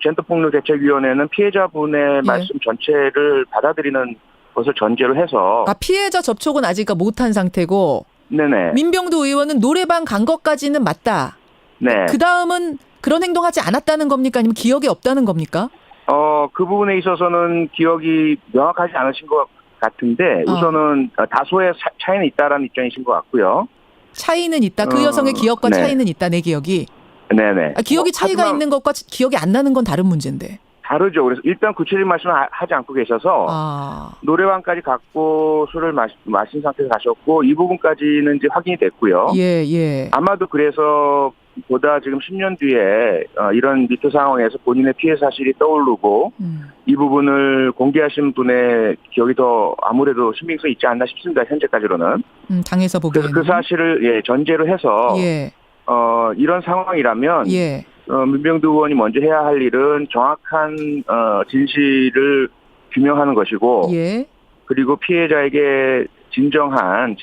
젠더폭력대책위원회는 피해자분의 말씀 전체를 받아들이는 것을 전제로 해서. 피해자 접촉은 아직 못한 상태고. 네네. 민병두 의원은 노래방 간 것까지는 맞다. 네. 그 다음은 그런 행동하지 않았다는 겁니까? 아니면 기억이 없다는 겁니까? 그 부분에 있어서는 기억이 명확하지 않으신 것 같은데 우선은 다소의 차이는 있다라는 입장이신 것 같고요. 차이는 있다. 그 여성의 기억과 네. 차이는 있다. 내 기억이. 네네. 기억이 차이가 있는 것과 기억이 안 나는 건 다른 문제인데. 다르죠. 그래서 일단 구체적인 말씀을 하지 않고 계셔서 노래방까지 갔고 술을 마신 상태에서 가셨고 이 부분까지는 이제 확인이 됐고요. 예. 아마도 그래서 보다 지금 10년 뒤에 이런 미투 상황에서 본인의 피해 사실이 떠오르고 이 부분을 공개하신 분의 기억이 더 아무래도 신빙성이 있지 않나 싶습니다. 현재까지로는. 당에서 보기에는. 그래서 그 사실을 전제로 해서 이런 상황이라면 민병두 의원이 먼저 해야 할 일은 정확한 진실을 규명하는 것이고 그리고 피해자에게 진솔한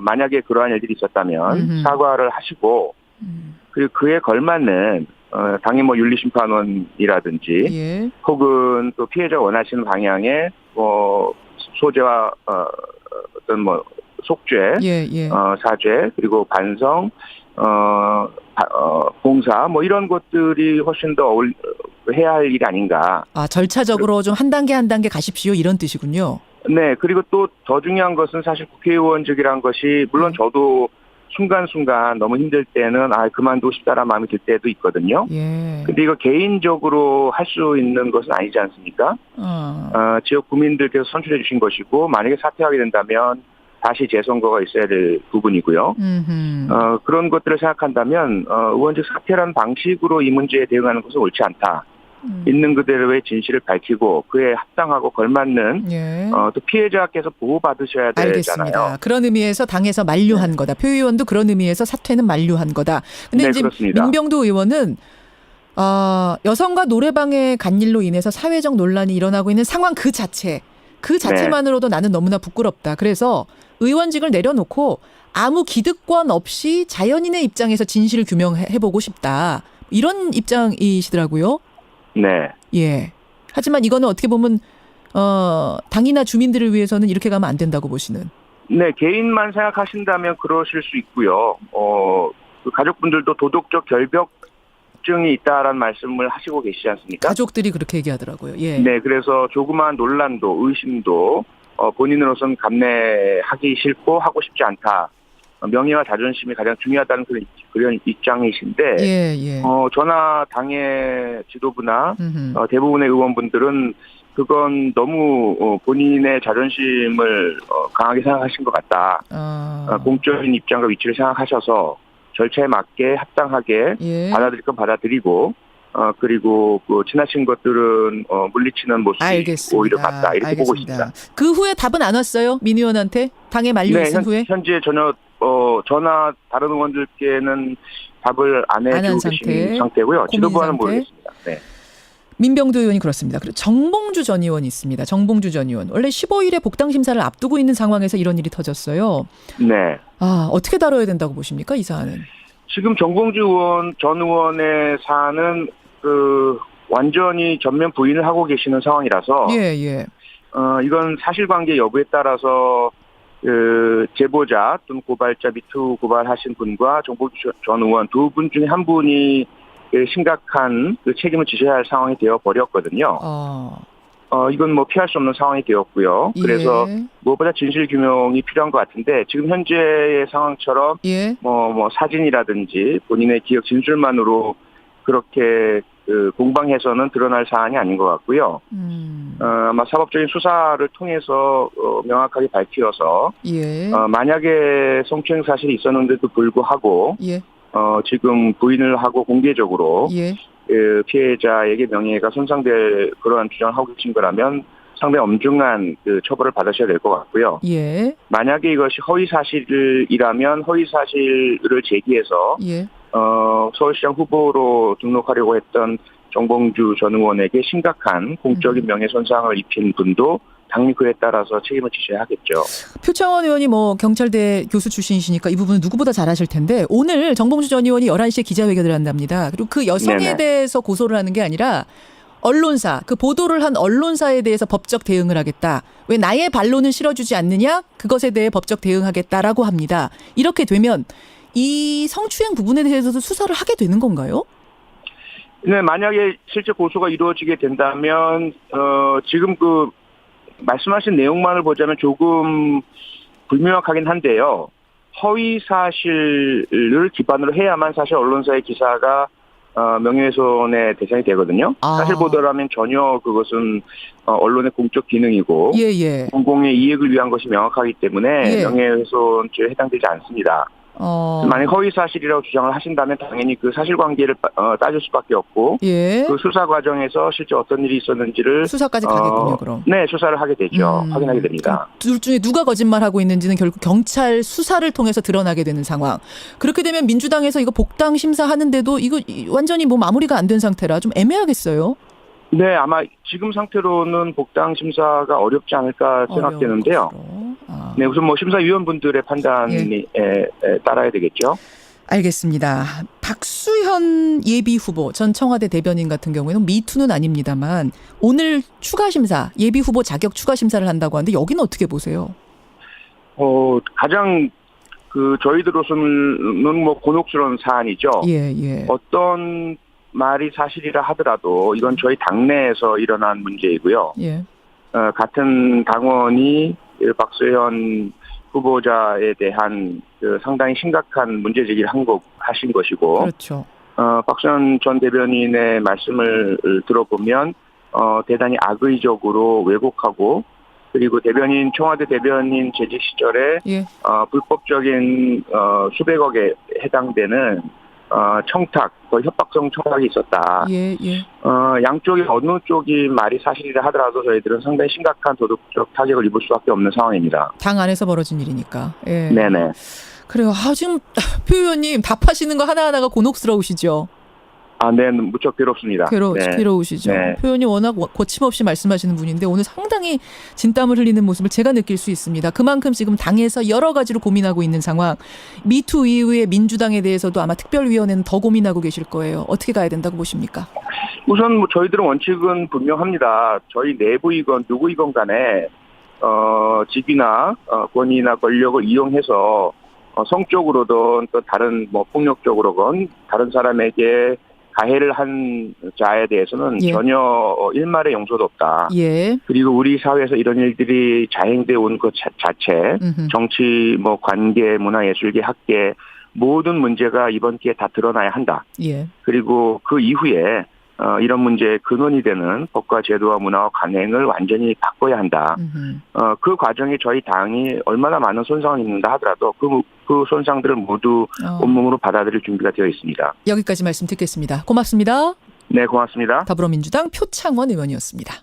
만약에 그러한 일들이 있었다면 사과를 하시고 그리고 그에 걸맞는 당의 윤리심판원이라든지 혹은 또 피해자가 원하시는 방향의 소재와 어떤 속죄, 사죄 그리고 반성, 봉사 이런 것들이 훨씬 더 해야 할 일이 아닌가. 절차적으로 좀 한 단계 가십시오 이런 뜻이군요. 네. 그리고 또 더 중요한 것은 사실 국회의원직이란 것이 물론 저도 순간순간 너무 힘들 때는 그만두고 싶다라는 마음이 들 때도 있거든요. 근데 이거 개인적으로 할 수 있는 것은 아니지 않습니까? 지역 구민들께서 선출해 주신 것이고 만약에 사퇴하게 된다면 다시 재선거가 있어야 될 부분이고요. 그런 것들을 생각한다면 의원직 사퇴라는 방식으로 이 문제에 대응하는 것은 옳지 않다. 있는 그대로의 진실을 밝히고 그에 합당하고 걸맞는 또 피해자께서 보호받으셔야 되잖아요. 알겠습니다. 그런 의미에서 당에서 만류한 거다. 표 의원도 그런 의미에서 사퇴는 만류한 거다. 근데 이제 그렇습니다. 민병두 의원은 여성과 노래방에 간 일로 인해서 사회적 논란이 일어나고 있는 상황 그 자체만으로도 나는 너무나 부끄럽다. 그래서 의원직을 내려놓고 아무 기득권 없이 자연인의 입장에서 진실을 규명해보고 싶다. 이런 입장이시더라고요. 네. 예. 하지만 이거는 어떻게 보면 당이나 주민들을 위해서는 이렇게 가면 안 된다고 보시는. 네, 개인만 생각하신다면 그러실 수 있고요. 그 가족분들도 도덕적 결벽증이 있다라는 말씀을 하시고 계시지 않습니까? 가족들이 그렇게 얘기하더라고요. 예. 네, 그래서 조그마한 논란도 의심도 본인으로서는 감내하기 싫고 하고 싶지 않다. 명예와 자존심이 가장 중요하다는 그런 입장이신데 저나 당의 지도부나 대부분의 의원분들은 그건 너무 본인의 자존심을 강하게 생각하신 것 같다. 공적인 입장과 위치를 생각하셔서 절차에 맞게 합당하게 받아들일 건 받아들이고 그리고 지나친 것들은 물리치는 모습이 오히려 맞다. 이렇게 보고 있습니다. 그 후에 답은 안 왔어요? 민 의원한테? 당에 만류했은 후에? 현재 전혀 저나 다른 의원들께는 답을 안 해주고 계신 상태고요. 지도부와는 모르겠습니다. 네. 민병두 의원이 그렇습니다. 그리고 정봉주 전 의원이 있습니다. 정봉주 전 의원. 원래 15일에 복당 심사를 앞두고 있는 상황에서 이런 일이 터졌어요. 네. 어떻게 다뤄야 된다고 보십니까? 이 사안은. 지금 정봉주 전 의원의 사안은 완전히 전면 부인을 하고 계시는 상황이라서 이건 사실관계 여부에 따라서 제보자 또는 고발자 미투 고발하신 분과 정봉주 전 의원 두 분 중에 한 분이 심각한 책임을 지셔야 할 상황이 되어 버렸거든요. 이건 피할 수 없는 상황이 되었고요. 그래서 무엇보다 진실 규명이 필요한 것 같은데 지금 현재의 상황처럼 사진이라든지 본인의 기억 진술만으로 그렇게 공방해서는 드러날 사안이 아닌 것 같고요. 아마 사법적인 수사를 통해서 명확하게 밝혀서 만약에 성추행 사실이 있었는데도 불구하고 지금 부인을 하고 공개적으로 피해자에게 명예가 손상될 그러한 주장을 하고 계신 거라면 상당히 엄중한 처벌을 받으셔야 될 것 같고요. 만약에 이것이 허위사실이라면 허위사실을 제기해서 서울시장 후보로 등록하려고 했던 정봉주 전 의원에게 심각한 공적인 명예손상을 입힌 분도 당연히 그에 따라서 책임을 지셔야 하겠죠. 표창원 의원이 뭐 경찰대 교수 출신이시니까 이 부분은 누구보다 잘 아실 텐데 오늘 정봉주 전 의원이 11시에 기자회견을 한답니다. 그리고 그 여성에 네네. 대해서 고소를 하는 게 아니라 언론사, 그 보도를 한 언론사에 대해서 법적 대응을 하겠다. 왜 나의 반론은 실어주지 않느냐? 그것에 대해 법적 대응하겠다라고 합니다. 이렇게 되면 이 성추행 부분에 대해서도 수사를 하게 되는 건가요? 네, 만약에 실제 고소가 이루어지게 된다면 지금 그 말씀하신 내용만을 보자면 조금 불명확하긴 한데요. 허위 사실을 기반으로 해야만 사실 언론사의 기사가 명예훼손의 대상이 되거든요. 사실 보도라면 전혀 그것은 언론의 공적 기능이고 공공의 이익을 위한 것이 명확하기 때문에 명예훼손죄에 해당되지 않습니다. 만약 허위 사실이라고 주장을 하신다면 당연히 그 사실관계를 따질 수밖에 없고 그 수사 과정에서 실제 어떤 일이 있었는지를 수사까지 가겠군요. 그럼. 네, 수사를 하게 되죠. 확인하게 됩니다. 둘 중에 누가 거짓말하고 있는지는 결국 경찰 수사를 통해서 드러나게 되는 상황. 그렇게 되면 민주당에서 이거 복당 심사하는데도 이거 완전히 뭐 마무리가 안 된 상태라 좀 애매하겠어요. 네, 아마 지금 상태로는 복당 심사가 어렵지 않을까 생각되는데요. 네, 우선 뭐 심사위원분들의 판단에 따라야 되겠죠. 알겠습니다. 박수현 예비 후보 전 청와대 대변인 같은 경우에는 미투는 아닙니다만 오늘 추가 심사, 예비 후보 자격 추가 심사를 한다고 하는데 여기는 어떻게 보세요? 가장 저희들로서는 뭐 곤혹스러운 사안이죠. 어떤 말이 사실이라 하더라도 이건 저희 당내에서 일어난 문제이고요. 같은 당원이 박수현 후보자에 대한 상당히 심각한 문제제기를 하신 것이고, 그렇죠. 박수현 전 대변인의 말씀을 들어보면 대단히 악의적으로 왜곡하고, 그리고 청와대 대변인 재직 시절에 불법적인 수백억에 해당되는 청탁, 협박성 청탁이 있었다. 양쪽이 어느 쪽이 말이 사실이라 하더라도 저희들은 상당히 심각한 도덕적 타격을 입을 수밖에 없는 상황입니다. 당 안에서 벌어진 일이니까. 네네. 그래요. 지금 표 의원님 답하시는 거 하나하나가 곤혹스러우시죠? 네, 무척 괴롭습니다. 괴로우시죠. 네. 표 의원이 워낙 거침없이 말씀하시는 분인데 오늘 상당히 진땀을 흘리는 모습을 제가 느낄 수 있습니다. 그만큼 지금 당에서 여러 가지로 고민하고 있는 상황. 미투 이후에 민주당에 대해서도 아마 특별위원회는 더 고민하고 계실 거예요. 어떻게 가야 된다고 보십니까? 우선 뭐 저희들은 원칙은 분명합니다. 저희 내부이건 누구이건 간에 직위나 권위나 권력을 이용해서 성적으로든 또 다른 뭐 폭력적으로건 다른 사람에게 가해를 한 자에 대해서는 전혀 일말의 용서도 없다. 그리고 우리 사회에서 이런 일들이 자행되어 온 것 자체, 정치, 뭐 관계, 문화예술계, 학계 모든 문제가 이번 기회에 다 드러나야 한다. 그리고 그 이후에 이런 문제의 근원이 되는 법과 제도와 문화와 관행을 완전히 바꿔야 한다. 그 과정에 저희 당이 얼마나 많은 손상을 입는다 하더라도 그 손상들을 모두 온몸으로 받아들일 준비가 되어 있습니다. 여기까지 말씀 듣겠습니다. 고맙습니다. 네, 고맙습니다. 더불어민주당 표창원 의원이었습니다.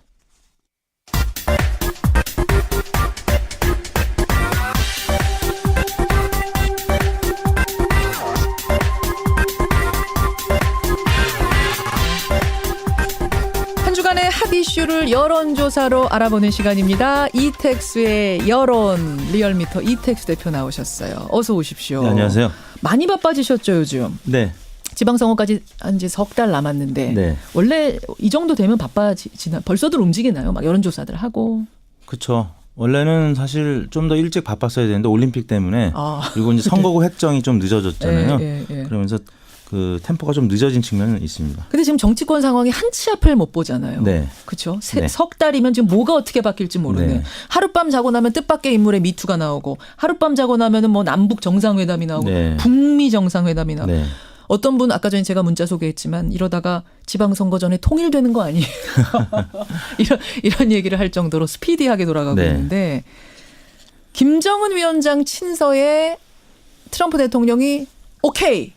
핫 이슈를 여론조사로 알아보는 시간입니다. 이택수의 여론 리얼미터 이택수 대표 나오셨어요. 어서 오십시오. 네, 안녕하세요. 많이 바빠지셨죠 요즘? 네. 지방선거까지 한 지 석 달 남았는데 원래 이 정도 되면 바빠지나 벌써들 움직이나요? 막 여론조사들 하고. 그렇죠. 원래는 사실 좀 더 일찍 바빴어야 되는데 올림픽 때문에 그리고 이제 선거구 획정이 좀 늦어졌잖아요. 그러면서 그 템포가 좀 늦어진 측면은 있습니다. 근데 지금 정치권 상황이 한 치 앞을 못 보잖아요. 그렇죠. 석 달이면 지금 뭐가 어떻게 바뀔지 모르는. 하룻밤 자고 나면 뜻밖의 인물의 미투가 나오고 하룻밤 자고 나면은 뭐 남북 정상회담이 나오고 북미 정상회담이 나오고 어떤 분 아까 전에 제가 문자 소개했지만 이러다가 지방선거 전에 통일되는 거 아니에요. 이런 얘기를 할 정도로 스피디하게 돌아가고 있는데 김정은 위원장 친서에 트럼프 대통령이 오케이.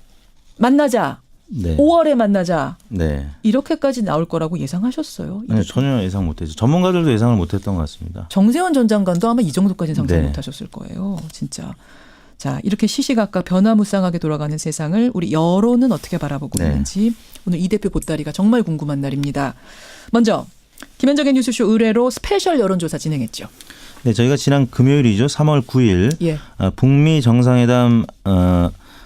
만나자. 5월에 만나자. 이렇게까지 나올 거라고 예상하셨어요? 아니요, 전혀 예상 못했죠. 전문가들도 예상을 못했던 것 같습니다. 정세현 전 장관도 아마 이 정도까지는 상상 못하셨을 거예요. 진짜. 자, 이렇게 시시각각 변화무쌍하게 돌아가는 세상을 우리 여론은 어떻게 바라보고 있는지 오늘 이 대표 보따리가 정말 궁금한 날입니다. 먼저 김현정의 뉴스쇼 의뢰로 스페셜 여론조사 진행했죠. 네, 저희가 지난 금요일이죠. 3월 9일 예. 북미 정상회담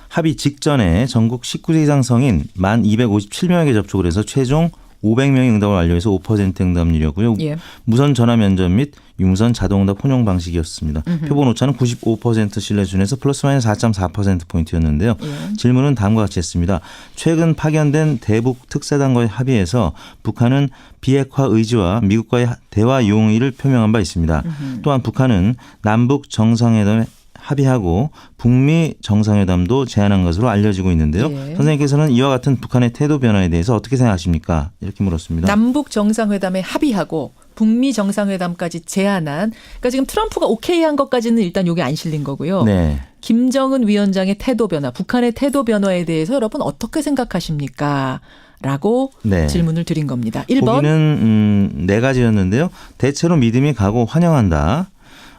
합의 직전에 전국 19세 이상 성인 1,257명에게 접촉을 해서 최종 500명의 응답을 완료해서 5% 응답률이었고요. 예. 무선 전화 면접 및 유무선 자동응답 혼용 방식이었습니다. 표본 오차는 95% 신뢰 수준에서 플러스 마이너스 4.4%포인트였는데요. 예. 질문은 다음과 같이 했습니다. 최근 파견된 대북 특사단과의 합의에서 북한은 비핵화 의지와 미국과의 대화 용의를 표명한 바 있습니다. 또한 북한은 남북 정상회담에 합의하고 북미 정상회담도 제안한 것으로 알려지고 있는데요. 예. 선생님께서는 이와 같은 북한의 태도 변화에 대해서 어떻게 생각하십니까? 이렇게 물었습니다. 남북 정상회담에 합의하고 북미 정상회담까지 제안한, 그러니까 지금 트럼프가 오케이 한 것까지는 일단 여기 안 실린 거고요. 네. 김정은 위원장의 태도 변화, 북한의 태도 변화에 대해서 여러분 어떻게 생각하십니까? 라고 네. 질문을 드린 겁니다. 1번. 보기는 4가지였는데요. 대체로 믿음이 가고 환영한다.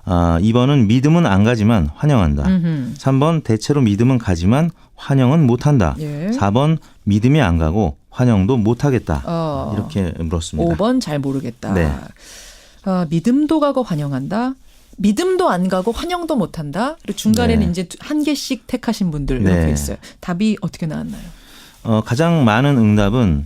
2번은 믿음은 안 가지만 환영한다. 3번 대체로 믿음은 가지만 환영은 못한다. 예. 4번 믿음이 안 가고 환영도 못하겠다. 이렇게 물었습니다. 5번 잘 모르겠다. 네. 믿음도 가고 환영한다. 믿음도 안 가고 환영도 못한다. 그리고 중간에는 네. 이제 한 개씩 택하신 분들 이렇게 네. 있어요. 답이 어떻게 나왔나요? 가장 많은 응답은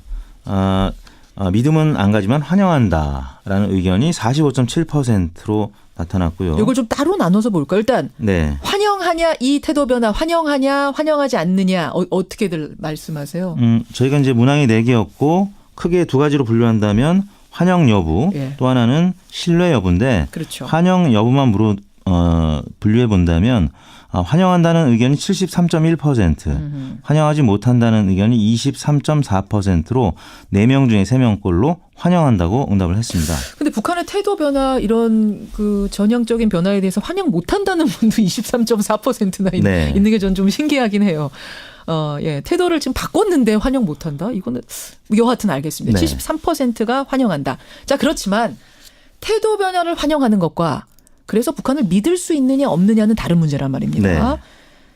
믿음은 안 가지만 환영한다라는 의견이 45.7%로 나타났고요. 이걸 좀 따로 나눠서 볼까요? 일단 네. 환영하냐 이 태도 변화, 환영하냐 환영하지 않느냐 어떻게들 말씀하세요? 저희가 이제 문항이 4개였고 크게 2가지로 분류한다면 환영 여부, 예. 또 하나는 신뢰 여부인데 그렇죠. 환영 여부만 분류해 본다면 환영한다는 의견이 73.1%, 환영하지 못한다는 의견이 23.4%로 4명 중에 3명꼴로 환영한다고 응답을 했습니다. 근데 북한의 태도 변화 이런 그 전형적인 변화에 대해서 환영 못한다는 분도 23.4%나 네. 있는 게 전 좀 신기하긴 해요. 예, 태도를 지금 바꿨는데 환영 못한다? 이거는 여하튼 알겠습니다. 네. 73%가 환영한다. 자, 그렇지만 태도 변화를 환영하는 것과 그래서 북한을 믿을 수 있느냐 없느냐는 다른 문제란 말입니다. 네.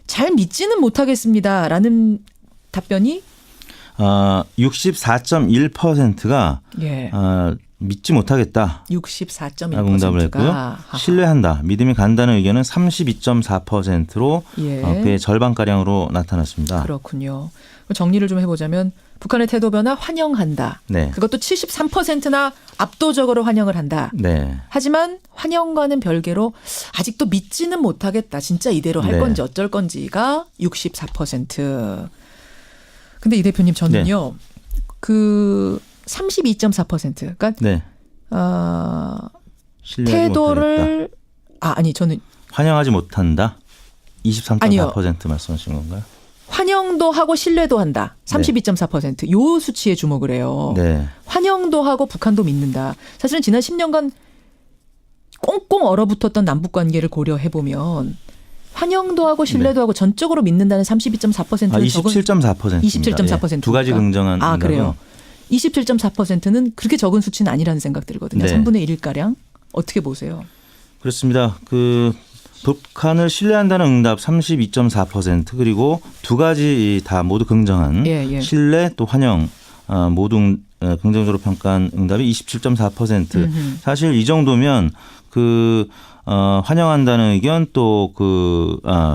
잘 믿지는 못하겠습니다라는 답변이 64.1%가 예. 믿지 못하겠다. 64.1%가 응답을 했고요. 신뢰한다. 믿음이 간다는 의견은 32.4%로 예. 그의 절반가량으로 나타났습니다. 그렇군요. 정리를 좀 해보자면 북한의 태도 변화 환영한다. 네. 그것도 73%나 압도적으로 환영을 한다. 네. 하지만 환영과는 별개로 아직도 믿지는 못하겠다. 진짜 이대로 할 네. 건지 어쩔 건지가 64%. 근데 이 대표님 저는요. 그 32.4%. 그러니까 네. 태도를 아니 저는 환영하지 못한다. 23.4% 아니요. 말씀하신 건가요? 환영도 하고 신뢰도 한다. 32.4%. 요 수치에 주목을 해요. 네. 환영도 하고 북한도 믿는다. 사실은 지난 10년간 꽁꽁 얼어붙었던 남북관계를 고려해보면 환영도 하고 신뢰도 하고 전적으로 믿는다는 32.4%는 27.4%입니다. 27.4%. 두 가지 긍정한 응답은. 그래요. 27.4%는 그렇게 적은 수치는 아니라는 생각 들거든요. 네. 3분의 1가량. 어떻게 보세요? 그렇습니다. 북한을 신뢰한다는 응답 32.4% 그리고 두 가지 다 모두 긍정한 신뢰 또 환영 모두 긍정적으로 평가한 응답이 27.4%. 사실 이 정도면 환영한다는 의견 또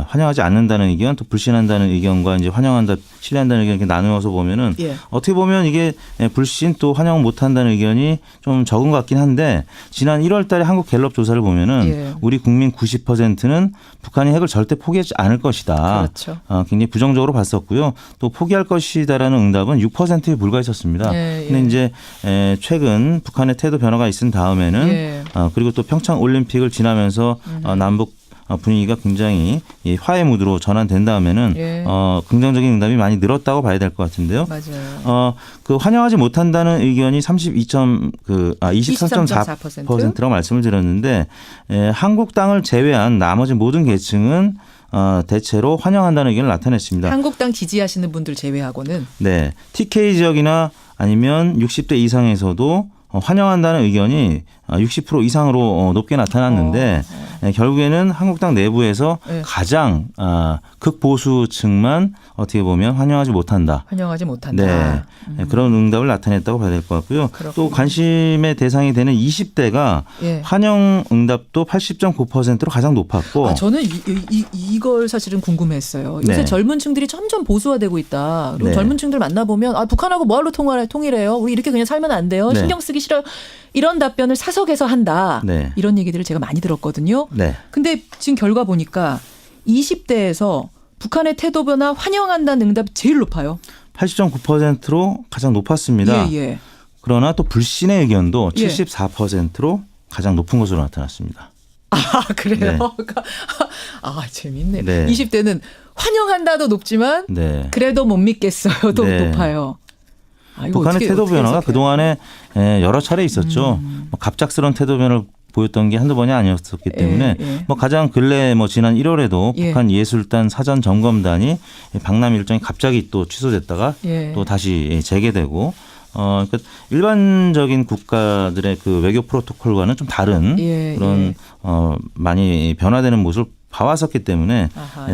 환영하지 않는다는 의견 또 불신한다는 의견과 이제 환영한다 신뢰한다는 의견 이렇게 나누어서 보면은 어떻게 보면 이게 불신 또 환영 못한다는 의견이 좀 적은 것 같긴 한데 지난 1월달에 한국 갤럽 조사를 보면은 우리 국민 90%는 북한이 핵을 절대 포기하지 않을 것이다. 그렇죠. 굉장히 부정적으로 봤었고요. 또 포기할 것이다라는 응답은 6%에 불과했었습니다. 근데 이제 최근 북한의 태도 변화가 있은 다음에는 그리고 또 평창 올림픽을 지나면서 남북 분위기가 굉장히 화해 무드로 전환된 다음에는 긍정적인 응답이 많이 늘었다고 봐야 될 것 같은데요. 맞아요. 환영하지 못한다는 의견이 23.4%라고 말씀을 드렸는데 한국 당을 제외한 나머지 모든 계층은 대체로 환영한다는 의견을 나타냈습니다. 한국당 지지하시는 분들 제외하고는 네, TK 지역이나 아니면 60대 이상에서도 환영한다는 의견이 60% 이상으로 높게 나타났는데 결국에는 한국당 내부에서 네. 가장 극보수층만 어떻게 보면 환영하지 못한다. 네. 그런 응답을 나타냈다고 봐야 될 것 같고요. 그렇군요. 또 관심의 대상이 되는 20대가 예. 환영 응답도 80.9%로 가장 높았고. 저는 이걸 사실은 궁금했어요. 요새 네. 젊은 층들이 점점 보수화되고 있다. 그리고 네. 젊은 층들 만나보면 북한하고 뭐하러 통일해요? 우리 이렇게 그냥 살면 안 돼요. 네. 신경 쓰기 싫어요. 이런 답변을 사석에서 한다. 네. 이런 얘기들을 제가 많이 들었거든요. 네. 근데 지금 결과 보니까 20대에서 북한의 태도 변화 환영한다는 응답이 제일 높아요. 80.9%로 가장 높았습니다. 예. 그러나 또 불신의 의견도 예. 74%로 가장 높은 것으로 나타났습니다. 그래요? 네. 재밌네. 네. 20대는 환영한다도 높지만 네. 그래도 못 믿겠어요도 네. 높아요. 북한의 태도 변화가 그동안에 여러 차례 있었죠. 갑작스러운 태도 변화를 보였던 게 한두 번이 아니었었기 때문에 가장 근래 지난 1월에도 북한 예술단 사전 점검단이 박람 일정이 갑자기 또 취소됐다가 또 다시 재개되고 그러니까 일반적인 국가들의 그 외교 프로토콜과는 좀 다른 그런 많이 변화되는 모습을 봐왔었기 때문에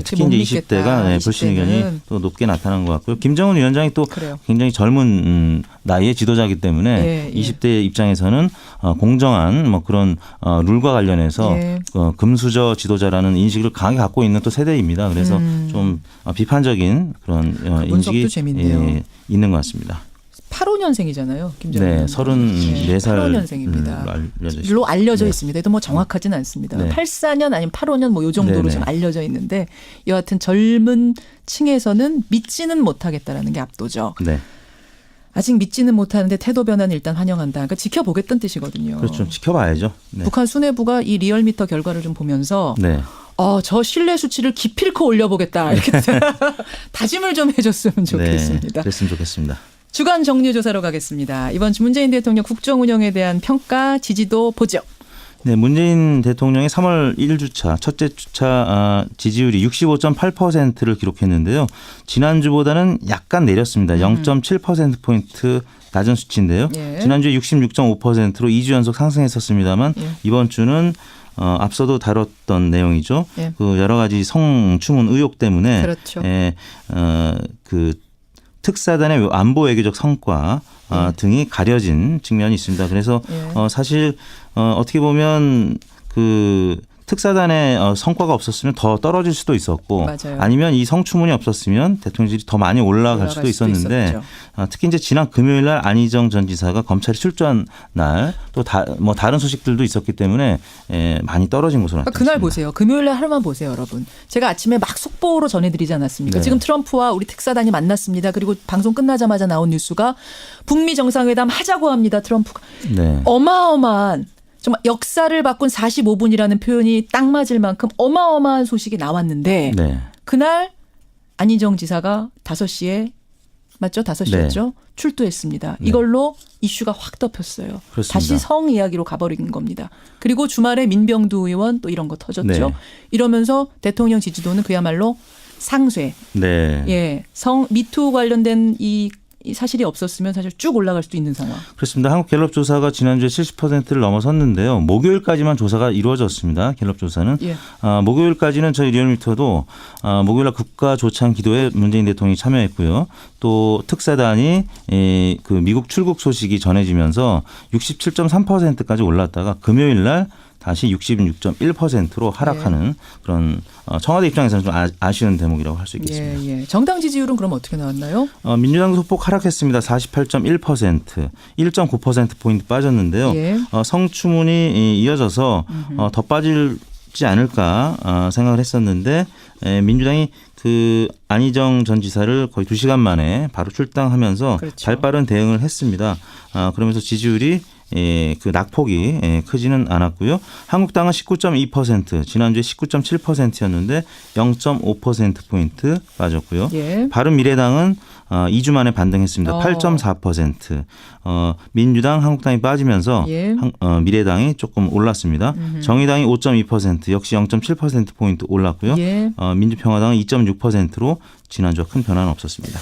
특히 이제 20대가 불신 의견이 또 높게 나타난 것 같고요. 김정은 위원장이 또 굉장히 젊은 나이의 지도자이기 때문에 20대 입장에서는 공정한 그런 룰과 관련해서 금수저 지도자라는 인식을 강하게 갖고 있는 또 세대입니다. 그래서 좀 비판적인 그런 인식이 있는 것 같습니다. 85년생이잖아요. 김정은. 네, 34살 85년생입니다. 로 알려져 있습니다. 또 정확하진 않습니다. 84년 아니면 85년 요 정도로 좀 알려져 있는데 여하튼 젊은 층에서는 믿지는 못하겠다라는 게 압도죠. 네. 아직 믿지는 못하는데 태도 변화는 일단 환영한다. 그러니까 지켜보겠다는 뜻이거든요. 그렇죠. 지켜봐야죠. 네. 북한 수뇌부가 이 리얼미터 결과를 좀 보면서 저 신뢰 수치를 기필코 올려보겠다. 이렇게 다짐을 좀 해줬으면 좋겠습니다. 네, 그랬으면 좋겠습니다. 주간 정리조사로 가겠습니다. 이번 주 문재인 대통령 국정 운영에 대한 평가, 지지도 보죠. 네, 문재인 대통령의 3월 1주차 첫째 주차 지지율이 65.8%를 기록했는데요. 지난주보다는 약간 내렸습니다. 0.7%포인트 낮은 수치인데요. 지난주에 66.5%로 2주 연속 상승했었습니다만 이번 주는 앞서도 다뤘던 내용이죠. 그 여러 가지 성추문 의혹 때문에 그 특사단의 안보 외교적 성과 등이 가려진 측면이 있습니다. 그래서 사실 어떻게 보면 그 특사단의 성과가 없었으면 더 떨어질 수도 있었고 아니면 이 성추문이 없었으면 대통령실이 더 많이 올라갈 수도 있었는데 특히 이제 지난 금요일 날 안희정 전 지사가 검찰에 출두한 날 또 다른 소식들도 있었기 때문에 많이 떨어진 것으로 나타났습니다. 그날 보세요. 금요일 날 하루만 보세요, 여러분. 제가 아침에 막 속보로 전해드리지 않았습니까? 지금 트럼프와 우리 특사단이 만났습니다. 그리고 방송 끝나자마자 나온 뉴스가 북미 정상회담 하자고 합니다. 트럼프가. 어마어마한 정말 역사를 바꾼 45분이라는 표현이 딱 맞을 만큼 어마어마한 소식이 나왔는데 그날 안희정 지사가 5시에 맞죠? 5시였죠? 출두했습니다. 이걸로 이슈가 확 덮였어요. 그렇습니다. 다시 성 이야기로 가버린 겁니다. 그리고 주말에 민병두 의원 또 이런 거 터졌죠. 이러면서 대통령 지지도는 그야말로 상쇄. 성 미투 관련된 이 사실이 없었으면 사실 쭉 올라갈 수도 있는 상황. 그렇습니다. 한국 갤럽 조사가 지난주에 70%를 넘어섰는데요. 목요일까지만 조사가 이루어졌습니다. 갤럽 조사는. 목요일까지는 저희 리얼미터도 목요일날 국가조찬 기도에 문재인 대통령이 참여했고요. 또 특사단이 그 미국 출국 소식이 전해지면서 67.3%까지 올랐다가 금요일날 다시 66.1%로 하락하는 그런 청와대 입장에서는 좀 아쉬운 대목이라고 할 수 있겠습니다. 정당 지지율은 그럼 어떻게 나왔나요? 민주당 소폭 하락했습니다. 48.1%, 1.9%포인트 빠졌는데요. 성추문이 이어져서 더 빠지지 않을까 생각을 했었는데 민주당이 그 안희정 전 지사를 거의 2시간 만에 바로 출당하면서 발빠른 대응을 했습니다. 그러면서 지지율이 그 낙폭이 크지는 않았고요. 한국당은 19.2%, 지난주에 19.7%였는데 0.5%포인트 빠졌고요. 바른미래당은 2주 만에 반등했습니다. 8.4%. 민주당, 한국당이 빠지면서 미래당이 조금 올랐습니다. 정의당이 5.2%, 역시 0.7%포인트 올랐고요. 민주평화당은 2.6%로 지난주와 큰 변화는 없었습니다.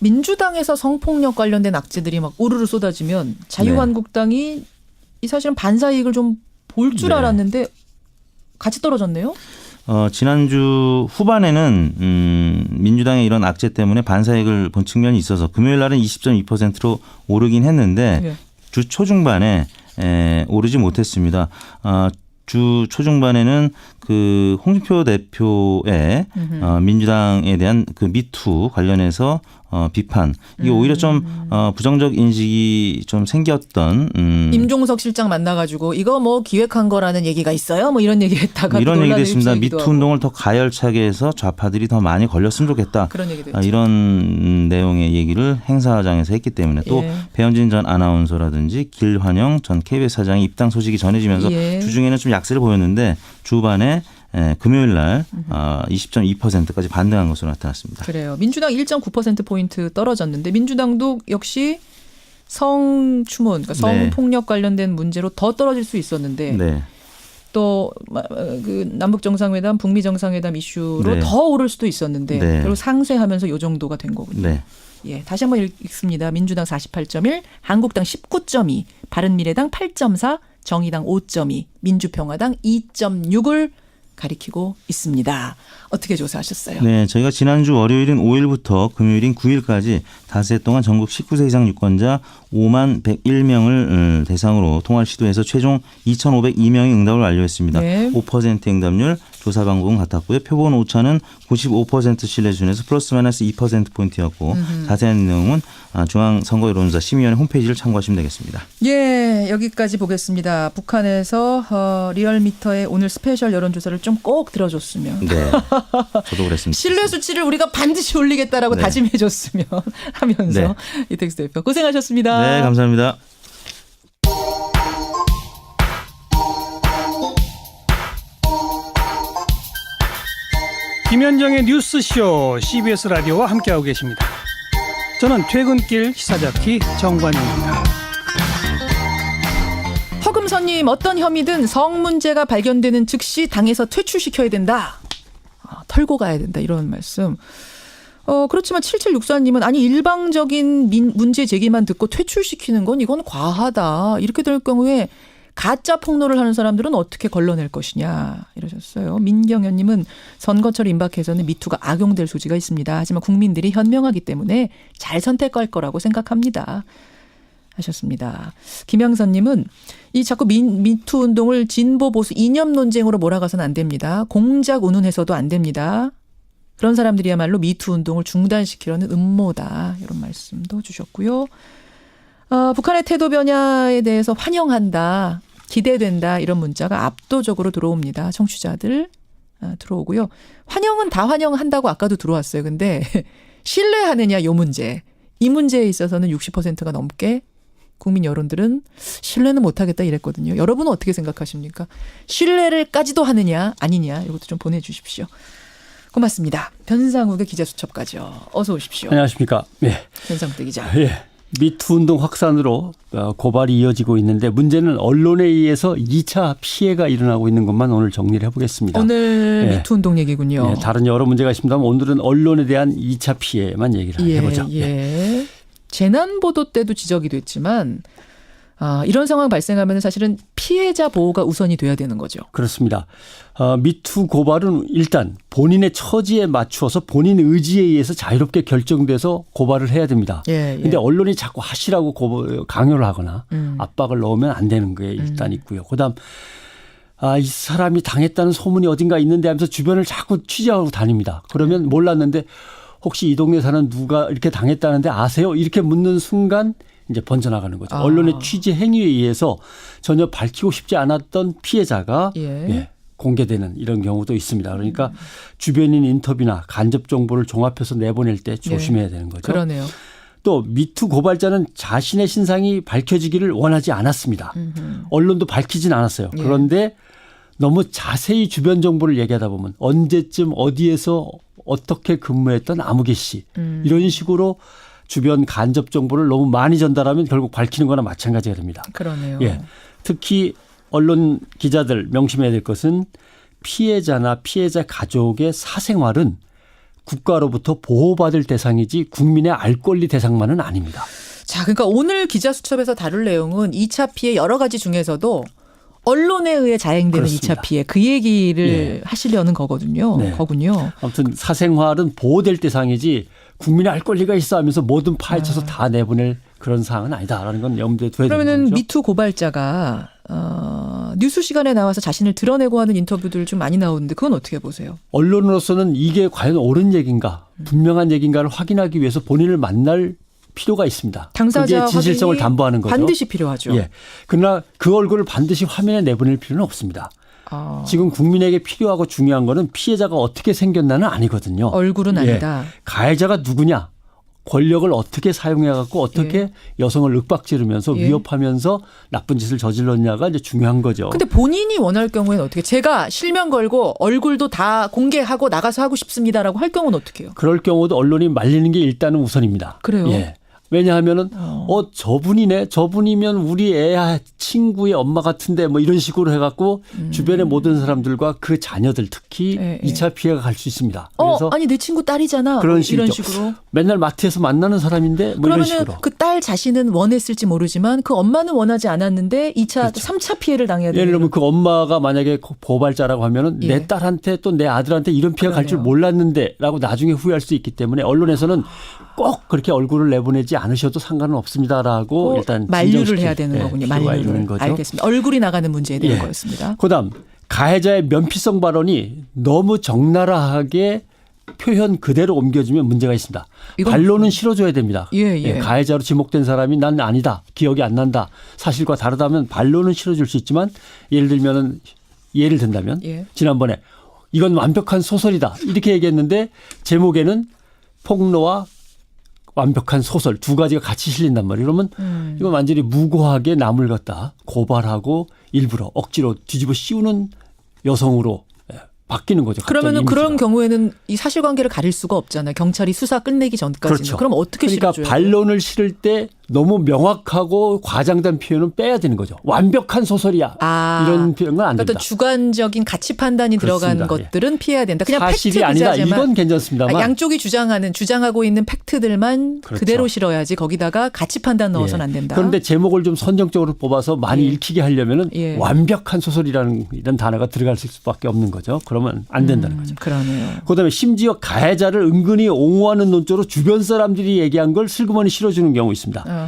민주당에서 성폭력 관련된 악재들이 막 우르르 쏟아지면 자유한국당이 이 사실은 반사 이익을 좀 볼 줄 알았는데 같이 떨어졌네요. 지난주 후반에는 민주당의 이런 악재 때문에 반사익을 본 측면이 있어서 금요일 날은 20.2%로 오르긴 했는데 주 초중반에 오르지 못했습니다. 주 초중반에는 그 홍준표 대표의 민주당에 대한 그 미투 관련해서 비판 이게 오히려 좀 부정적 인식이 좀 생겼던 임종석 실장 만나가지고 이거 뭐 기획한 거라는 얘기가 있어요? 뭐 이런 얘기했다가 이런 얘기도 했습니다. 미투 운동을 더 가열차게 해서 좌파들이 더 많이 걸렸으면 좋겠다. 그런 얘기도 했죠. 이런 내용의 얘기를 행사장에서 했기 때문에 또 배현진 전 아나운서라든지 길환영 전 KBS 사장이 입당 소식이 전해지면서 주중에는 좀 약세를 보였는데 주반에 금요일 날 20.2%까지 반등한 것으로 나타났습니다. 그래요. 민주당 1.9%포인트 떨어졌는데 민주당도 역시 성추문, 그러니까 성폭력 관련된 문제로 더 떨어질 수 있었는데 또 그 남북 정상회담, 북미 정상회담 이슈로 더 오를 수도 있었는데 그리고 상쇄하면서 이 정도가 된 거군요. 다시 한번 읽습니다. 민주당 48.1, 한국당 19.2, 바른미래당 8.4, 정의당 5.2, 민주평화당 2.6을 가리키고 있습니다. 어떻게 조사하셨어요? 네, 저희가 지난주 월요일인 5일부터 금요일인 9일까지 닷새 동안 전국 19세 이상 유권자 5만 101명을 대상으로 통화를 시도해서 최종 2,502명이 응답을 완료했습니다. 5% 응답률, 조사 방법은 같았고요. 표본 오차는 95% 신뢰 수준에서 플러스 마이너스 2%포인트였고 자세한 내용은 중앙선거여론조사 심의위원회 홈페이지를 참고하시면 되겠습니다. 여기까지 보겠습니다. 북한에서 리얼미터의 오늘 스페셜 여론조사를 좀 꼭 들어줬으면. 저도 그랬습니다. 신뢰 수치를 우리가 반드시 올리겠다라고 다짐해줬으면 하면서 이택수 대표 고생하셨습니다. 네, 감사합니다. 김현정의 뉴스쇼 CBS 라디오와 함께하고 계십니다. 저는 퇴근길 시사잡기 정관용입니다. 허금선님, 어떤 혐의든 성 문제가 발견되는 즉시 당에서 퇴출시켜야 된다. 털고 가야 된다. 이런 말씀. 그렇지만 7764님은 아니 일방적인 문제 제기만 듣고 퇴출시키는 건 이건 과하다. 이렇게 될 경우에 가짜 폭로를 하는 사람들은 어떻게 걸러낼 것이냐 이러셨어요. 민경현님은 선거철 임박해서는 미투가 악용될 소지가 있습니다. 하지만 국민들이 현명하기 때문에 잘 선택할 거라고 생각합니다. 하셨습니다. 김영선님은 이 자꾸 미투 운동을 진보 보수 이념 논쟁으로 몰아가서는 안 됩니다. 공작 운운해서도 안 됩니다. 그런 사람들이야말로 미투 운동을 중단시키려는 음모다. 이런 말씀도 주셨고요. 북한의 태도 변화에 대해서 환영한다. 기대된다. 이런 문자가 압도적으로 들어옵니다. 청취자들 들어오고요. 환영은 다 환영한다고 아까도 들어왔어요. 근데 신뢰하느냐 요 문제. 이 문제에 있어서는 60%가 넘게 국민 여론들은 신뢰는 못하겠다 이랬거든요. 여러분은 어떻게 생각하십니까? 신뢰를까지도 하느냐 아니냐 이것도 좀 보내주십시오. 고맙습니다. 변상욱의 기자수첩가죠. 어서 오십시오. 안녕하십니까. 변상욱 기자. 미투 운동 확산으로 고발이 이어지고 있는데 문제는 언론에 의해서 2차 피해가 일어나고 있는 것만 오늘 정리를 해보겠습니다. 오늘 미투 운동 얘기군요. 다른 여러 문제가 있습니다만 오늘은 언론에 대한 2차 피해만 얘기를 해보죠. 재난보도 때도 지적이 됐지만 이런 상황 발생하면 사실은 피해자 보호가 우선이 돼야 되는 거죠. 그렇습니다. 미투 고발은 일단 본인의 처지에 맞추어서 본인 의지에 의해서 자유롭게 결정돼서 고발을 해야 됩니다. 그런데 언론이 자꾸 하시라고 강요를 하거나 압박을 넣으면 안 되는 게 일단 있고요. 그다음 이 사람이 당했다는 소문이 어딘가 있는데 하면서 주변을 자꾸 취재하고 다닙니다. 그러면 몰랐는데 혹시 이 동네 사는 누가 이렇게 당했다는데 아세요? 이렇게 묻는 순간 이제 번져나가는 거죠. 언론의 취재 행위에 의해서 전혀 밝히고 싶지 않았던 피해자가 공개되는 이런 경우도 있습니다. 그러니까 주변인 인터뷰나 간접 정보를 종합해서 내보낼 때 조심해야 되는 거죠. 그러네요. 또 미투 고발자는 자신의 신상이 밝혀지기를 원하지 않았습니다. 언론도 밝히진 않았어요. 그런데 너무 자세히 주변 정보를 얘기하다 보면 언제쯤 어디에서 어떻게 근무했던 아무개 씨 이런 식으로 주변 간접 정보를 너무 많이 전달하면 결국 밝히는 거나 마찬가지가 됩니다. 그러네요. 특히 언론 기자들 명심해야 될 것은 피해자나 피해자 가족의 사생활은 국가로부터 보호받을 대상이지 국민의 알 권리 대상만은 아닙니다. 자, 그러니까 오늘 기자수첩에서 다룰 내용은 2차 피해 여러 가지 중에서도 언론에 의해 자행되는 그렇습니다. 2차 피해 그 얘기를 하시려는 거거든요. 네. 거군요. 아무튼 사생활은 보호될 대상이지 국민이 알 권리가 있어 하면서 모든 파헤쳐서 다 내보낼 그런 사항은 아니다라는 건 염두에 둬야 되는 거죠. 그러면은 미투 고발자가 뉴스 시간에 나와서 자신을 드러내고 하는 인터뷰들 좀 많이 나오는데 그건 어떻게 보세요? 언론으로서는 이게 과연 옳은 얘기인가 분명한 얘기인가를 확인하기 위해서 본인을 만날 필요가 있습니다. 당사자 그게 진실성을 담보하는 거죠. 반드시 필요하죠. 예. 그러나 그 얼굴을 반드시 화면에 내보낼 필요는 없습니다. 지금 국민에게 필요하고 중요한 거는 피해자가 어떻게 생겼나는 아니거든요. 얼굴은 아니다. 가해자가 누구냐. 권력을 어떻게 사용해갖고 어떻게 여성을 윽박지르면서 위협하면서 나쁜 짓을 저질렀냐가 이제 중요한 거죠. 근데 본인이 원할 경우에는 어떻게? 제가 실명 걸고 얼굴도 다 공개하고 나가서 하고 싶습니다라고 할 경우는 어떻게 해요? 그럴 경우도 언론이 말리는 게 일단은 우선입니다. 그래요? 예. 왜냐하면은 저분이네. 저분이면 우리 애 친구의 엄마 같은데 뭐 이런 식으로 해갖고 주변의 모든 사람들과 그 자녀들 특히 2차 피해가 갈 수 있습니다. 그래서 아니 내 친구 딸이잖아. 그런 이런 식으로. 맨날 마트에서 만나는 사람인데 뭐 이런 식으로. 그러면 그 딸 자신은 원했을지 모르지만 그 엄마는 원하지 않았는데 2차, 그렇죠. 3차 피해를 당해야 돼요. 예를 들면 그 엄마가 만약에 고발자라고 하면은 내 딸한테 또 내 아들한테 이런 피해가 갈 줄 몰랐는데라고 나중에 후회할 수 있기 때문에 언론에서는 꼭 그렇게 얼굴을 내보내지 않으셔도 상관은 없습니다라고 일단 만류를 해야 되는 거군요. 만류를. 알겠습니다. 얼굴이 나가는 문제에 대한 거였습니다. 그다음 가해자의 면피성 발언이 너무 적나라하게 표현 그대로 옮겨지면 문제가 있습니다. 반론은 실어줘야 됩니다. 가해자로 지목된 사람이 난 아니다. 기억이 안 난다. 사실과 다르다면 반론은 실어줄 수 있지만 예를 든다면 지난번에 이건 완벽한 소설이다. 이렇게 얘기했는데 제목에는 폭로와 완벽한 소설 두 가지가 같이 실린단 말이에요. 그러면 이건 완전히 무고하게 남을 갖다 고발하고 일부러 억지로 뒤집어 씌우는 여성으로 바뀌는 거죠. 그러면은 그런 경우에는 이 사실관계를 가릴 수가 없잖아요. 경찰이 수사 끝내기 전까지는. 그렇죠. 그럼 어떻게 실어줘요? 그러니까 반론을 실을 때 너무 명확하고 과장된 표현은 빼야 되는 거죠. 완벽한 소설이야. 이런 표현은 안 된다. 그러니까 주관적인 가치 판단이 들어간 것들은 피해야 된다. 그냥 사실이 팩트 아니다. 기자지만 이건 괜찮습니다만. 양쪽이 주장하고 있는 팩트들만 그대로 실어야지 거기다가 가치 판단 넣어서는 안 된다. 그런데 제목을 좀 선정적으로 뽑아서 많이 읽히게 하려면은 완벽한 소설이라는 이런 단어가 들어갈 수밖에 없는 거죠. 그러면 안 된다는 거죠. 그러네요. 그다음에 심지어 가해자를 은근히 옹호하는 논조로 주변 사람들이 얘기한 걸 슬그머니 실어주는 경우 있습니다.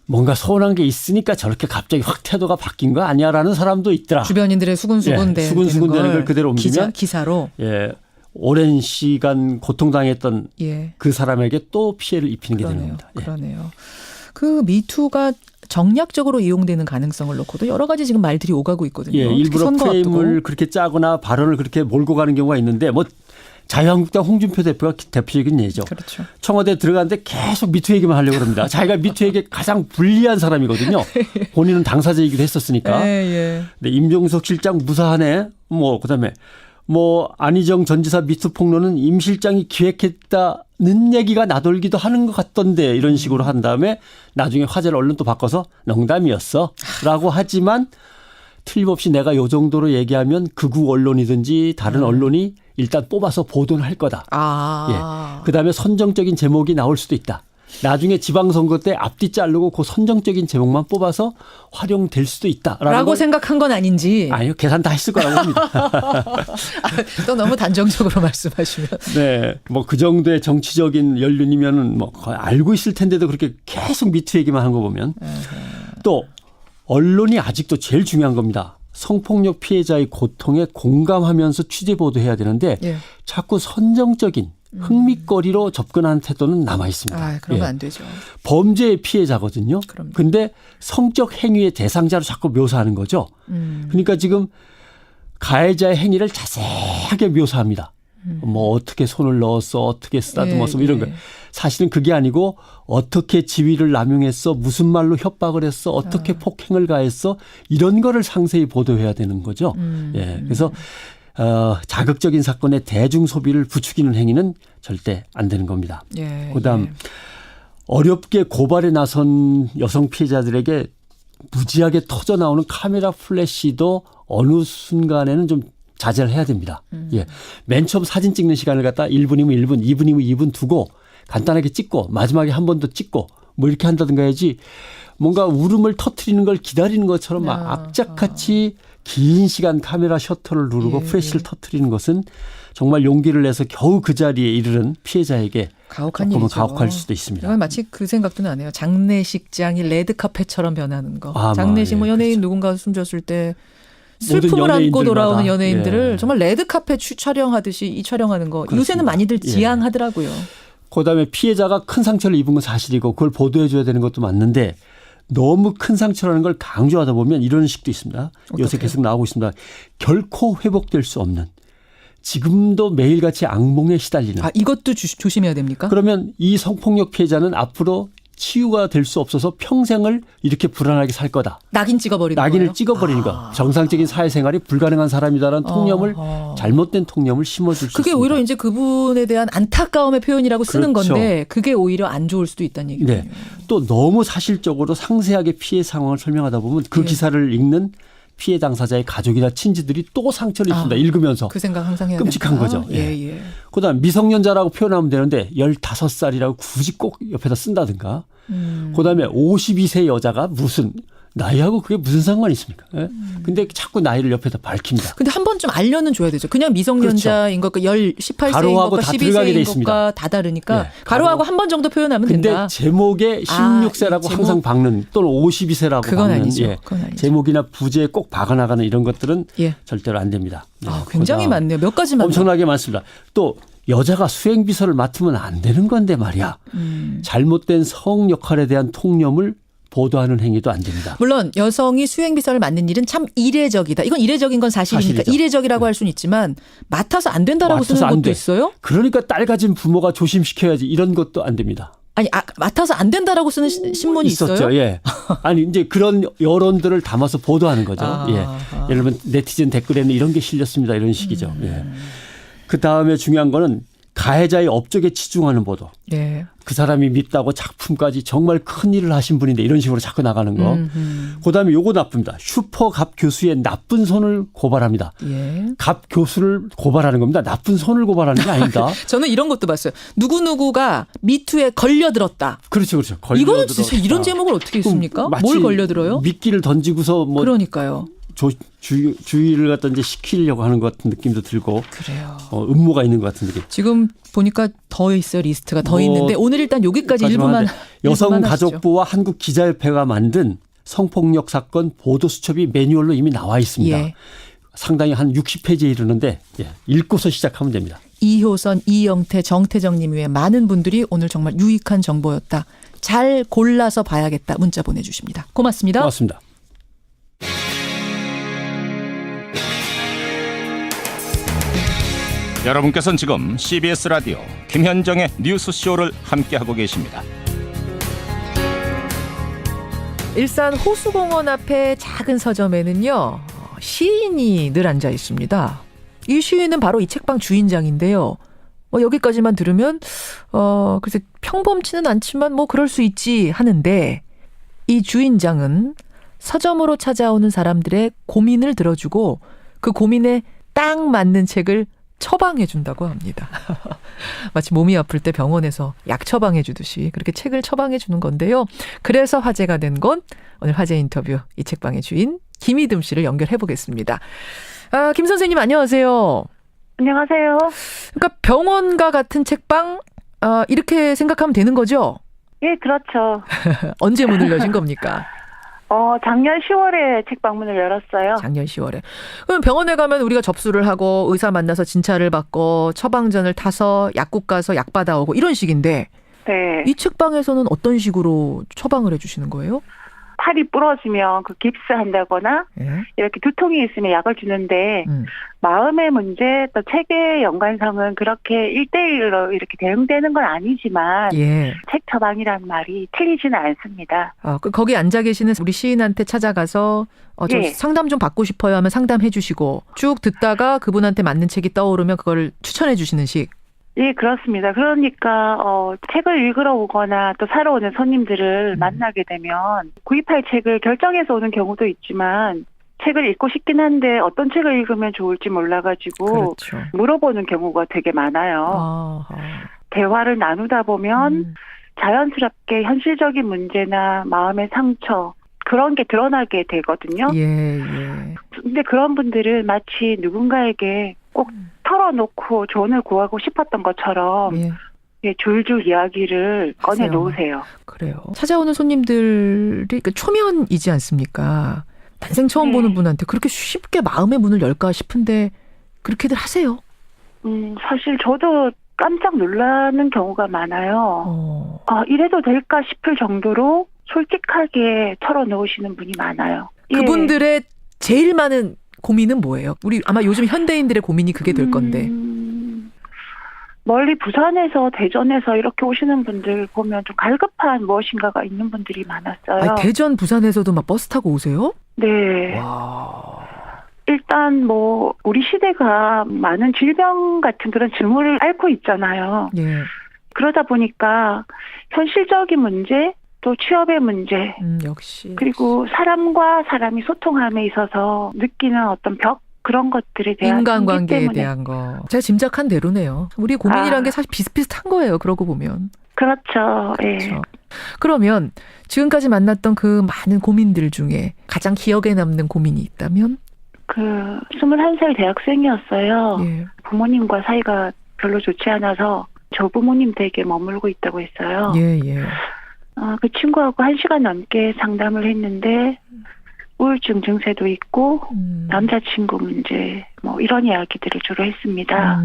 뭔가 서운한 게 있으니까 저렇게 갑자기 확 태도가 바뀐 거 아니야라는 사람도 있더라. 주변인들의 수근수근 수근수근되는 걸 그대로 옮기면 기사로. 오랜 시간 고통당했던 그 사람에게 또 피해를 입히는 게 되는 겁니다. 그러네요. 그 미투가 정략적으로 이용되는 가능성을 놓고도 여러 가지 지금 말들이 오가고 있거든요. 일부러 프레임을 그렇게 짜거나 발언을 그렇게 몰고 가는 경우가 있는데 뭐 자유한국당 홍준표 대표가 대표적인 예죠. 그렇죠. 청와대에 들어갔는데 계속 미투 얘기만 하려고 합니다. 자기가 미투에게 가장 불리한 사람이거든요. 본인은 당사자이기도 했었으니까. 근데 임종석 실장 무사하네. 그다음에 안희정 전 지사 미투 폭로는 임 실장이 기획했다는 얘기가 나돌기도 하는 것 같던데 이런 식으로 한 다음에 나중에 화제를 얼른 또 바꿔서 농담이었어 라고 하지만 틀림없이 내가 요 정도로 얘기하면 극우 언론이든지 다른 언론이 일단 뽑아서 보도는 할 거다. 그다음에 선정적인 제목이 나올 수도 있다. 나중에 지방선거 때 앞뒤 자르고 그 선정적인 제목만 뽑아서 활용될 수도 있다라고 생각한 건 아닌지. 아니요. 계산 다 했을 거라고 합니다. 또 너무 단정적으로 말씀하시면. 그 정도의 정치적인 연륜이면은 거의 알고 있을 텐데도 그렇게 계속 미투 얘기만 한 거 보면 또 언론이 아직도 제일 중요한 겁니다. 성폭력 피해자의 고통에 공감하면서 취재 보도해야 되는데 자꾸 선정적인 흥미거리로 접근하는 태도는 남아 있습니다. 그러면 안 되죠. 범죄의 피해자거든요. 그런데 성적 행위의 대상자로 자꾸 묘사하는 거죠. 그러니까 지금 가해자의 행위를 자세하게 묘사합니다. 어떻게 손을 넣었어, 어떻게 쓰다듬었어, 이런 거. 사실은 그게 아니고 어떻게 지위를 남용했어, 무슨 말로 협박을 했어, 어떻게 폭행을 가했어, 이런 거를 상세히 보도해야 되는 거죠. 그래서 자극적인 사건의 대중 소비를 부추기는 행위는 절대 안 되는 겁니다. 그다음 어렵게 고발에 나선 여성 피해자들에게 무지하게 터져 나오는 카메라 플래시도 어느 순간에는 좀 자제를 해야 됩니다. 맨 처음 사진 찍는 시간을 갖다 1분이면 1분, 2분이면 2분 두고 간단하게 찍고 마지막에 한 번 더 찍고 이렇게 한다든가 해야지 뭔가 울음을 터뜨리는 걸 기다리는 것처럼 막 악착같이 긴 시간 카메라 셔터를 누르고 프레쉬를 터뜨리는 것은 정말 용기를 내서 겨우 그 자리에 이르는 피해자에게 가혹한 일이죠. 가혹할 수도 있습니다. 이건 마치 그 생각도 나네요. 장례식장이 레드카펫처럼 변하는 거. 장례식 뭐 연예인 그렇죠. 누군가 숨졌을 때 슬픔을 안고 돌아오는 연예인들을 정말 레드카펫 촬영하듯이 촬영하는 거. 그렇습니다. 요새는 많이들 지양하더라고요. 그다음에 피해자가 큰 상처를 입은 건 사실이고 그걸 보도해 줘야 되는 것도 맞는데 너무 큰 상처라는 걸 강조하다 보면 이런 식도 있습니다. 요새 계속 나오고 있습니다. 결코 회복될 수 없는. 지금도 매일같이 악몽에 시달리는. 이것도 조심해야 됩니까? 그러면 이 성폭력 피해자는 앞으로 치유가 될 수 없어서 평생을 이렇게 불안하게 살 거다. 낙인을 찍어버리는 거. 정상적인 사회생활이 불가능한 사람이다라는 통념을 잘못된 통념을 심어줄 수 있습니다. 그게 오히려 이제 그분에 대한 안타까움의 표현이라고 쓰는 건데 그게 오히려 안 좋을 수도 있다는 얘기죠. 네. 또 너무 사실적으로 상세하게 피해 상황을 설명하다 보면 그 기사를 읽는 피해 당사자의 가족이나 친지들이 또 상처를 입습니다. 읽으면서. 그 생각 항상 해야 끔찍한 거죠. 그다음 미성년자라고 표현하면 되는데 15살이라고 굳이 꼭 옆에다 쓴다든가. 그다음에 52세 여자가 무슨 나이하고 그게 무슨 상관이 있습니까? 근데 자꾸 나이를 옆에다 밝힙니다. 근데 한 번쯤 알려는 줘야 되죠. 그냥 미성년자인 것과 18세인 것과 12세인 것과 다 다르니까 가로하고 한 번 정도 표현하면 된다. 근데 제목에 16세라고 항상 박는 또는 52세라고 그건 박는 아니죠. 그건 아니죠. 제목이나 부제에 꼭 박아나가는 이런 것들은 절대로 안 됩니다. 굉장히 많네요. 몇 가지만. 엄청나게 많습니다. 또 여자가 수행비서를 맡으면 안 되는 건데 말이야. 잘못된 성 역할에 대한 통념을 보도하는 행위도 안 됩니다. 물론 여성이 수행비서를 맡는 일은 참 이례적이다. 이건 이례적인 건 사실이니까 이례적이라고 할 수는 있지만 맡아서 안 된다라고 쓰는 것도 있어요? 그러니까 딸 가진 부모가 조심시켜야지 이런 것도 안 됩니다. 아니 맡아서 안 된다라고 쓰는 신문이 있었죠. 있어요? 예. 아니 이제 그런 여론들을 담아서 보도하는 거죠. 예를 들면 네티즌 댓글에는 이런 게 실렸습니다. 이런 식이죠. 그 다음에 중요한 거는 가해자의 업적에 치중하는 보도. 그 사람이 믿다고 작품까지 정말 큰 일을 하신 분인데 이런 식으로 자꾸 나가는 거. 그다음에 요거 나쁩니다. 슈퍼 갑 교수의 나쁜 손을 고발합니다. 갑 교수를 고발하는 겁니다. 나쁜 손을 고발하는 게 아닙니다. 저는 이런 것도 봤어요. 누구누구가 미투에 걸려들었다. 그렇죠. 이거는 진짜 이런 제목을 어떻게 있습니까? 뭘 걸려들어요? 미끼를 던지고서 뭐. 그러니까요. 주의를 갖다 이제 시키려고 하는 것 같은 느낌도 들고. 그래요. 음모가 있는 것 같은 느낌. 지금 보니까 더 있어요. 리스트가 더 있는데 오늘 일단 여기까지 일부만. 여성가족부와 한국기자협회가 만든 성폭력 사건 보도수첩이 매뉴얼로 이미 나와 있습니다. 상당히 한 60페이지에 이르는데 읽고서 시작하면 됩니다. 이효선, 이영태, 정태정님 외에 많은 분들이 오늘 정말 유익한 정보였다. 잘 골라서 봐야겠다. 문자 보내주십니다. 고맙습니다. 고맙습니다. 여러분께서는 지금 CBS 라디오 김현정의 뉴스쇼를 함께하고 계십니다. 일산 호수공원 앞에 작은 서점에는요. 시인이 늘 앉아 있습니다. 이 시인은 바로 이 책방 주인장인데요. 여기까지만 들으면 글쎄 평범치는 않지만 뭐 그럴 수 있지 하는데 이 주인장은 서점으로 찾아오는 사람들의 고민을 들어주고 그 고민에 딱 맞는 책을 처방해 준다고 합니다. 마치 몸이 아플 때 병원에서 약 처방해 주듯이 그렇게 책을 처방해 주는 건데요. 그래서 화제가 된 건 오늘 화제 인터뷰 이 책방의 주인 김이듬 씨를 연결해 보겠습니다. 김 선생님 안녕하세요. 안녕하세요. 그러니까 병원과 같은 책방 이렇게 생각하면 되는 거죠? 예, 그렇죠. 언제 문을 여신 겁니까? 작년 10월에 책방문을 열었어요. 작년 10월에. 그럼 병원에 가면 우리가 접수를 하고 의사 만나서 진찰을 받고 처방전을 타서 약국 가서 약 받아오고 이런 식인데 네. 이 책방에서는 어떤 식으로 처방을 해주시는 거예요? 팔이 부러지면 그 깁스한다거나 이렇게 두통이 있으면 약을 주는데 마음의 문제 또 책의 연관성은 그렇게 1대1로 이렇게 대응되는 건 아니지만 책 처방이라는 말이 틀리지는 않습니다. 거기 앉아 계시는 우리 시인한테 찾아가서 저 상담 좀 받고 싶어요 하면 상담해 주시고 쭉 듣다가 그분한테 맞는 책이 떠오르면 그걸 추천해 주시는 식. 예, 그렇습니다. 그러니까 책을 읽으러 오거나 또 사러 오는 손님들을 만나게 되면 구입할 책을 결정해서 오는 경우도 있지만 책을 읽고 싶긴 한데 어떤 책을 읽으면 좋을지 몰라가지고 물어보는 경우가 되게 많아요. 대화를 나누다 보면 자연스럽게 현실적인 문제나 마음의 상처 그런 게 드러나게 되거든요. 예. 근데 그런 분들은 마치 누군가에게 꼭 털어놓고 조언을 구하고 싶었던 것처럼 줄줄 이야기를 꺼내 놓으세요. 그래요. 찾아오는 손님들이 초면이지 않습니까? 난생 처음 보는 분한테 그렇게 쉽게 마음의 문을 열까 싶은데 그렇게들 하세요? 사실 저도 깜짝 놀라는 경우가 많아요. 이래도 될까 싶을 정도로 솔직하게 털어놓으시는 분이 많아요. 그분들의 제일 많은 고민은 뭐예요? 우리 아마 요즘 현대인들의 고민이 그게 될 건데. 멀리 부산에서 대전에서 이렇게 오시는 분들 보면 좀 갈급한 무엇인가가 있는 분들이 많았어요. 대전 부산에서도 막 버스 타고 오세요? 네. 와. 일단 우리 시대가 많은 질병 같은 그런 증후를 앓고 있잖아요. 예. 그러다 보니까 현실적인 문제, 또 취업의 문제, 역시. 그리고 사람과 사람이 소통함에 있어서 느끼는 어떤 벽 그런 것들에 대한 인간관계에 대한 거. 제가 짐작한 대로네요. 우리 고민이라는 게 사실 비슷비슷한 거예요. 그러고 보면. 그렇죠. 그렇죠. 그러면 지금까지 만났던 그 많은 고민들 중에 가장 기억에 남는 고민이 있다면? 21살 대학생이었어요. 예. 부모님과 사이가 별로 좋지 않아서 조부모님 댁에 머물고 있다고 했어요. 예. 그 친구하고 1시간 넘게 상담을 했는데 우울증 증세도 있고 남자친구 문제 이런 이야기들을 주로 했습니다.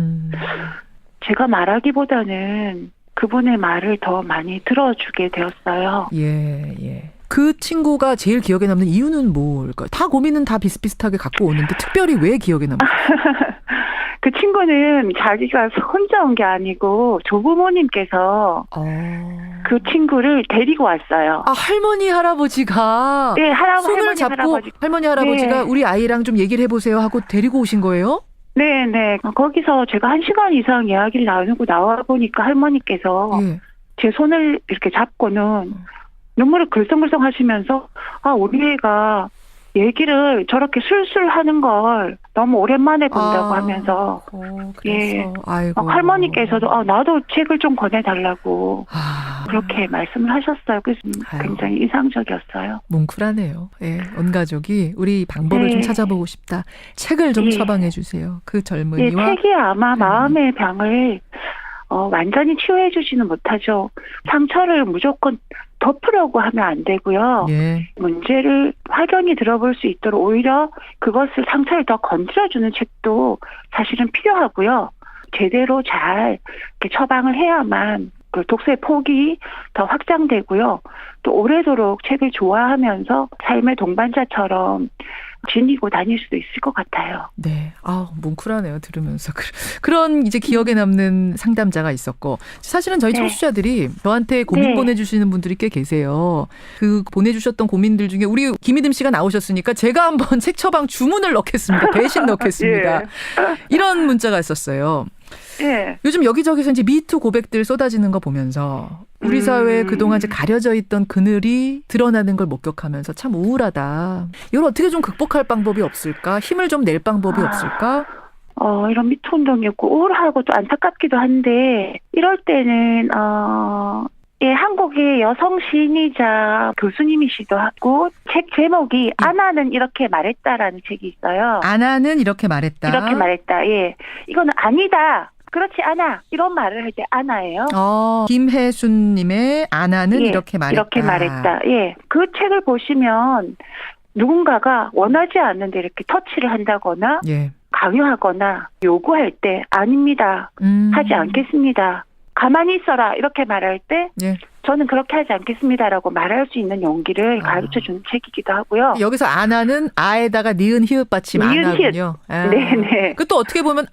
제가 말하기보다는 그분의 말을 더 많이 들어주게 되었어요. 예. 그 친구가 제일 기억에 남는 이유는 뭘까요? 다 고민은 다 비슷비슷하게 갖고 오는데 특별히 왜 기억에 남을까요? 그 친구는 자기가 혼자 온 게 아니고 조부모님께서 그 친구를 데리고 왔어요. 할머니 할아버지가 손을 잡고 할머니 할아버지가 우리 아이랑 좀 얘기를 해보세요 하고 데리고 오신 거예요? 네. 거기서 제가 1시간 이상 이야기를 나누고 나와 보니까 할머니께서 제 손을 이렇게 잡고는 눈물을 글썽글썽 하시면서 우리 애가 얘기를 저렇게 술술 하는 걸 너무 오랜만에 본다고 하면서 아이고. 할머니께서도 나도 책을 좀 권해달라고 그렇게 말씀을 하셨어요. 그래서 굉장히 인상적이었어요. 뭉클하네요. 온 가족이 우리 방법을 좀 찾아보고 싶다. 책을 좀 처방해 주세요. 그 젊은이와. 책이 아마 마음의 병을 완전히 치유해 주지는 못하죠. 상처를 무조건 덮으려고 하면 안 되고요. 문제를 확연히 들어볼 수 있도록 오히려 그것을 상처를 더 건드려주는 책도 사실은 필요하고요. 제대로 잘 이렇게 처방을 해야만 그 독서의 폭이 더 확장되고요. 또 오래도록 책을 좋아하면서 삶의 동반자처럼 지니고 다닐 수도 있을 것 같아요. 네. 뭉클하네요. 들으면서. 그런 이제 기억에 남는 상담자가 있었고, 사실은 저희 청취자들이 저한테 고민 보내주시는 분들이 꽤 계세요. 그 보내주셨던 고민들 중에 우리 김희듬 씨가 나오셨으니까 제가 한번 책 처방 주문을 넣겠습니다. 대신 넣겠습니다. 이런 문자가 있었어요. 요즘 여기저기서 이제 미투 고백들 쏟아지는 거 보면서 우리 사회에 그동안 이제 가려져 있던 그늘이 드러나는 걸 목격하면서 참 우울하다. 이걸 어떻게 좀 극복할 방법이 없을까? 힘을 좀 낼 방법이 없을까? 이런 미투 운동이 없고 우울하고 또 안타깝기도 한데 이럴 때는 한국의 여성 시인이자 교수님이시도 하고 책 제목이 아나는 이렇게 말했다라는 책이 있어요. 아나는 이렇게 말했다. 이렇게 말했다. 이거는 아니다. 그렇지 않아. 이런 말을 할 때 아나예요. 김혜순님의 아나는 이렇게 말했다. 이렇게 말했다. 그 책을 보시면 누군가가 원하지 않는데 이렇게 터치를 한다거나 강요하거나 요구할 때 아닙니다. 하지 않겠습니다. 가만히 있어라 이렇게 말할 때 저는 그렇게 하지 않겠습니다라고 말할 수 있는 용기를 가르쳐주는 책이기도 하고요. 여기서 아나는 아에다가 니은 히읗 받침 아나군요. 네네. 그것도 어떻게 보면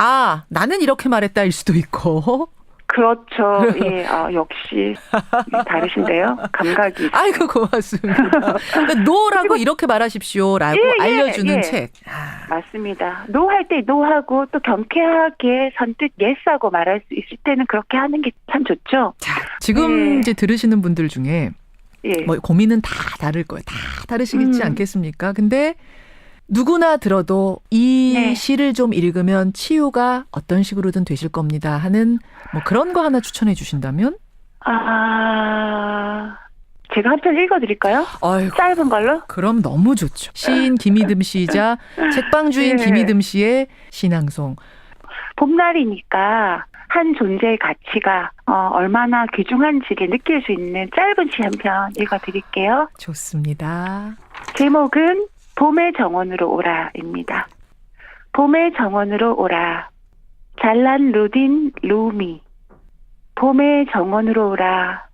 나는 이렇게 말했다일 수도 있고. 그렇죠. 역시 다르신데요. 감각이. 아이고 고맙습니다. 그러니까 노라고 이렇게 말하십시오라고 알려주는 책. 맞습니다. 노 할 때 노하고 또 경쾌하게 선뜻 예스하고 말할 수 있을 때는 그렇게 하는 게 참 좋죠. 자, 지금 이제 들으시는 분들 중에 고민은 다 다를 거예요. 다 다르시겠지 않겠습니까? 근데 누구나 들어도 이 시를 좀 읽으면 치유가 어떤 식으로든 되실 겁니다 하는 그런 거 하나 추천해 주신다면? 제가 한 편 읽어드릴까요? 아이고, 짧은 걸로? 그럼 너무 좋죠. 시인 김이듬 시이자 책방주인 네. 김이듬 씨의 신앙송. 봄날이니까 한 존재의 가치가 얼마나 귀중한지를 느낄 수 있는 짧은 시 한 편 읽어드릴게요. 좋습니다. 제목은 봄의 정원으로 오라입니다. 봄의 정원으로 오라. 잘난 루딘 루미. 봄의 정원으로 오라.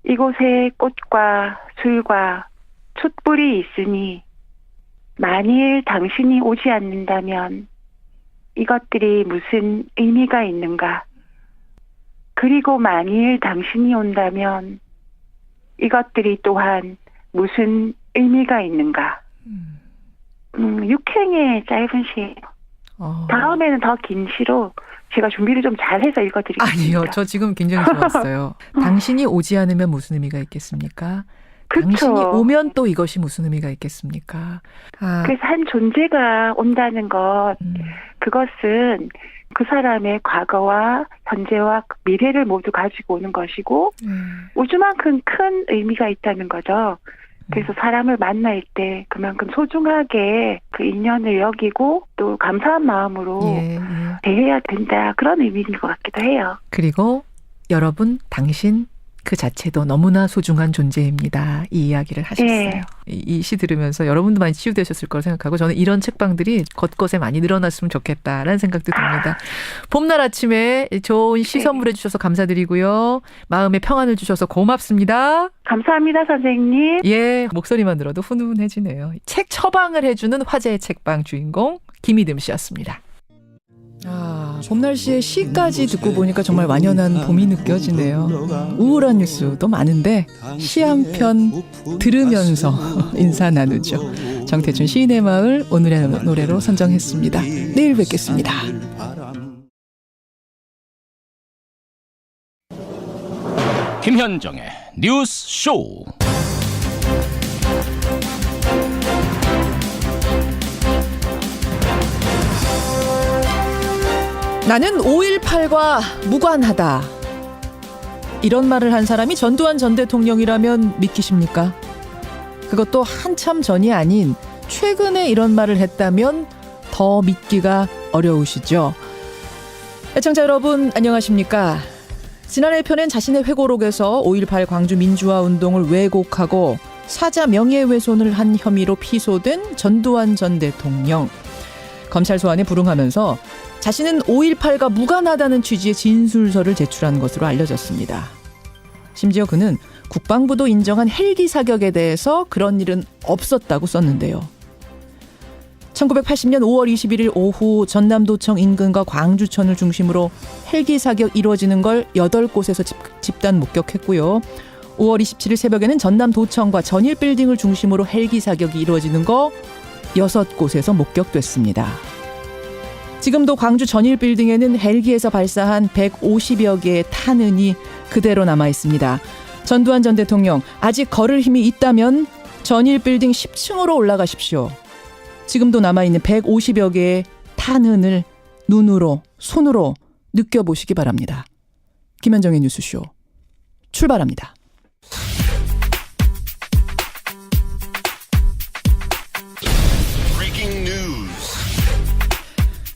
이곳에 꽃과 술과 촛불이 있으니 만일 당신이 오지 않는다면 이것들이 무슨 의미가 있는가? 그리고 만일 당신이 온다면 이것들이 또한 무슨 의미가 있는가? 6행의 짧은 시예요. 다음에는 더 긴 시로 제가 준비를 좀 잘해서 읽어드리겠습니다. 아니요. 저 지금 굉장히 좋았어요. 당신이 오지 않으면 무슨 의미가 있겠습니까? 그쵸. 당신이 오면 또 이것이 무슨 의미가 있겠습니까? 그래서 한 존재가 온다는 것, 그것은 그 사람의 과거와 현재와 미래를 모두 가지고 오는 것이고 우주만큼 큰 의미가 있다는 거죠. 그래서 사람을 만날 때 그만큼 소중하게 그 인연을 여기고 또 감사한 마음으로 대해야 된다. 그런 의미인 것 같기도 해요. 그리고 여러분, 당신 그 자체도 너무나 소중한 존재입니다. 이 이야기를 하셨어요. 네. 이 시 들으면서 여러분도 많이 치유되셨을 거라 생각하고 저는 이런 책방들이 곳곳에 많이 늘어났으면 좋겠다라는 생각도 듭니다. 봄날 아침에 좋은 시 선물해 주셔서 감사드리고요. 마음에 평안을 주셔서 고맙습니다. 감사합니다, 선생님. 예, 목소리만 들어도 훈훈해지네요. 책 처방을 해주는 화제의 책방 주인공 김이듬 씨였습니다. 봄날 씨의 시까지 듣고 보니까 정말 완연한 봄이 느껴지네요. 우울한 뉴스도 많은데 시 한 편 들으면서 인사 나누죠. 정태춘 시인의 마을 오늘의 노래로 선정했습니다. 내일 뵙겠습니다. 김현정의 뉴스 쇼. 나는 5.18과 무관하다. 이런 말을 한 사람이 전두환 전 대통령이라면 믿기십니까? 그것도 한참 전이 아닌 최근에 이런 말을 했다면 더 믿기가 어려우시죠? 애청자 여러분 안녕하십니까? 지난해 편엔 자신의 회고록에서 5.18 광주 민주화운동을 왜곡하고 사자 명예훼손을 한 혐의로 피소된 전두환 전 대통령. 검찰 소환에 불응하면서 자신은 5.18과 무관하다는 취지의 진술서를 제출한 것으로 알려졌습니다. 심지어 그는 국방부도 인정한 헬기 사격에 대해서 그런 일은 없었다고 썼는데요. 1980년 5월 21일 오후 전남도청 인근과 광주천을 중심으로 헬기 사격 이루어지는 걸 8곳에서 집단 목격했고요. 5월 27일 새벽에는 전남도청과 전일빌딩을 중심으로 헬기 사격이 이루어지는 거 6곳에서 목격됐습니다. 지금도 광주 전일빌딩에는 헬기에서 발사한 150여 개의 탄은이 그대로 남아 있습니다. 전두환 전 대통령, 아직 걸을 힘이 있다면 전일빌딩 10층으로 올라가십시오. 지금도 남아있는 150여 개의 탄은을 눈으로, 손으로 느껴보시기 바랍니다. 김현정의 뉴스쇼 출발합니다.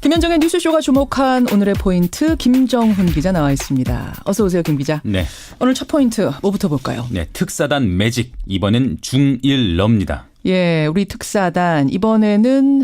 김현정의 뉴스쇼가 주목한 오늘의 포인트 김정훈 기자 나와 있습니다. 어서 오세요, 김 기자. 네. 오늘 첫 포인트 뭐부터 볼까요? 네, 특사단 매직 이번엔 중1러입니다. 예, 우리 특사단 이번에는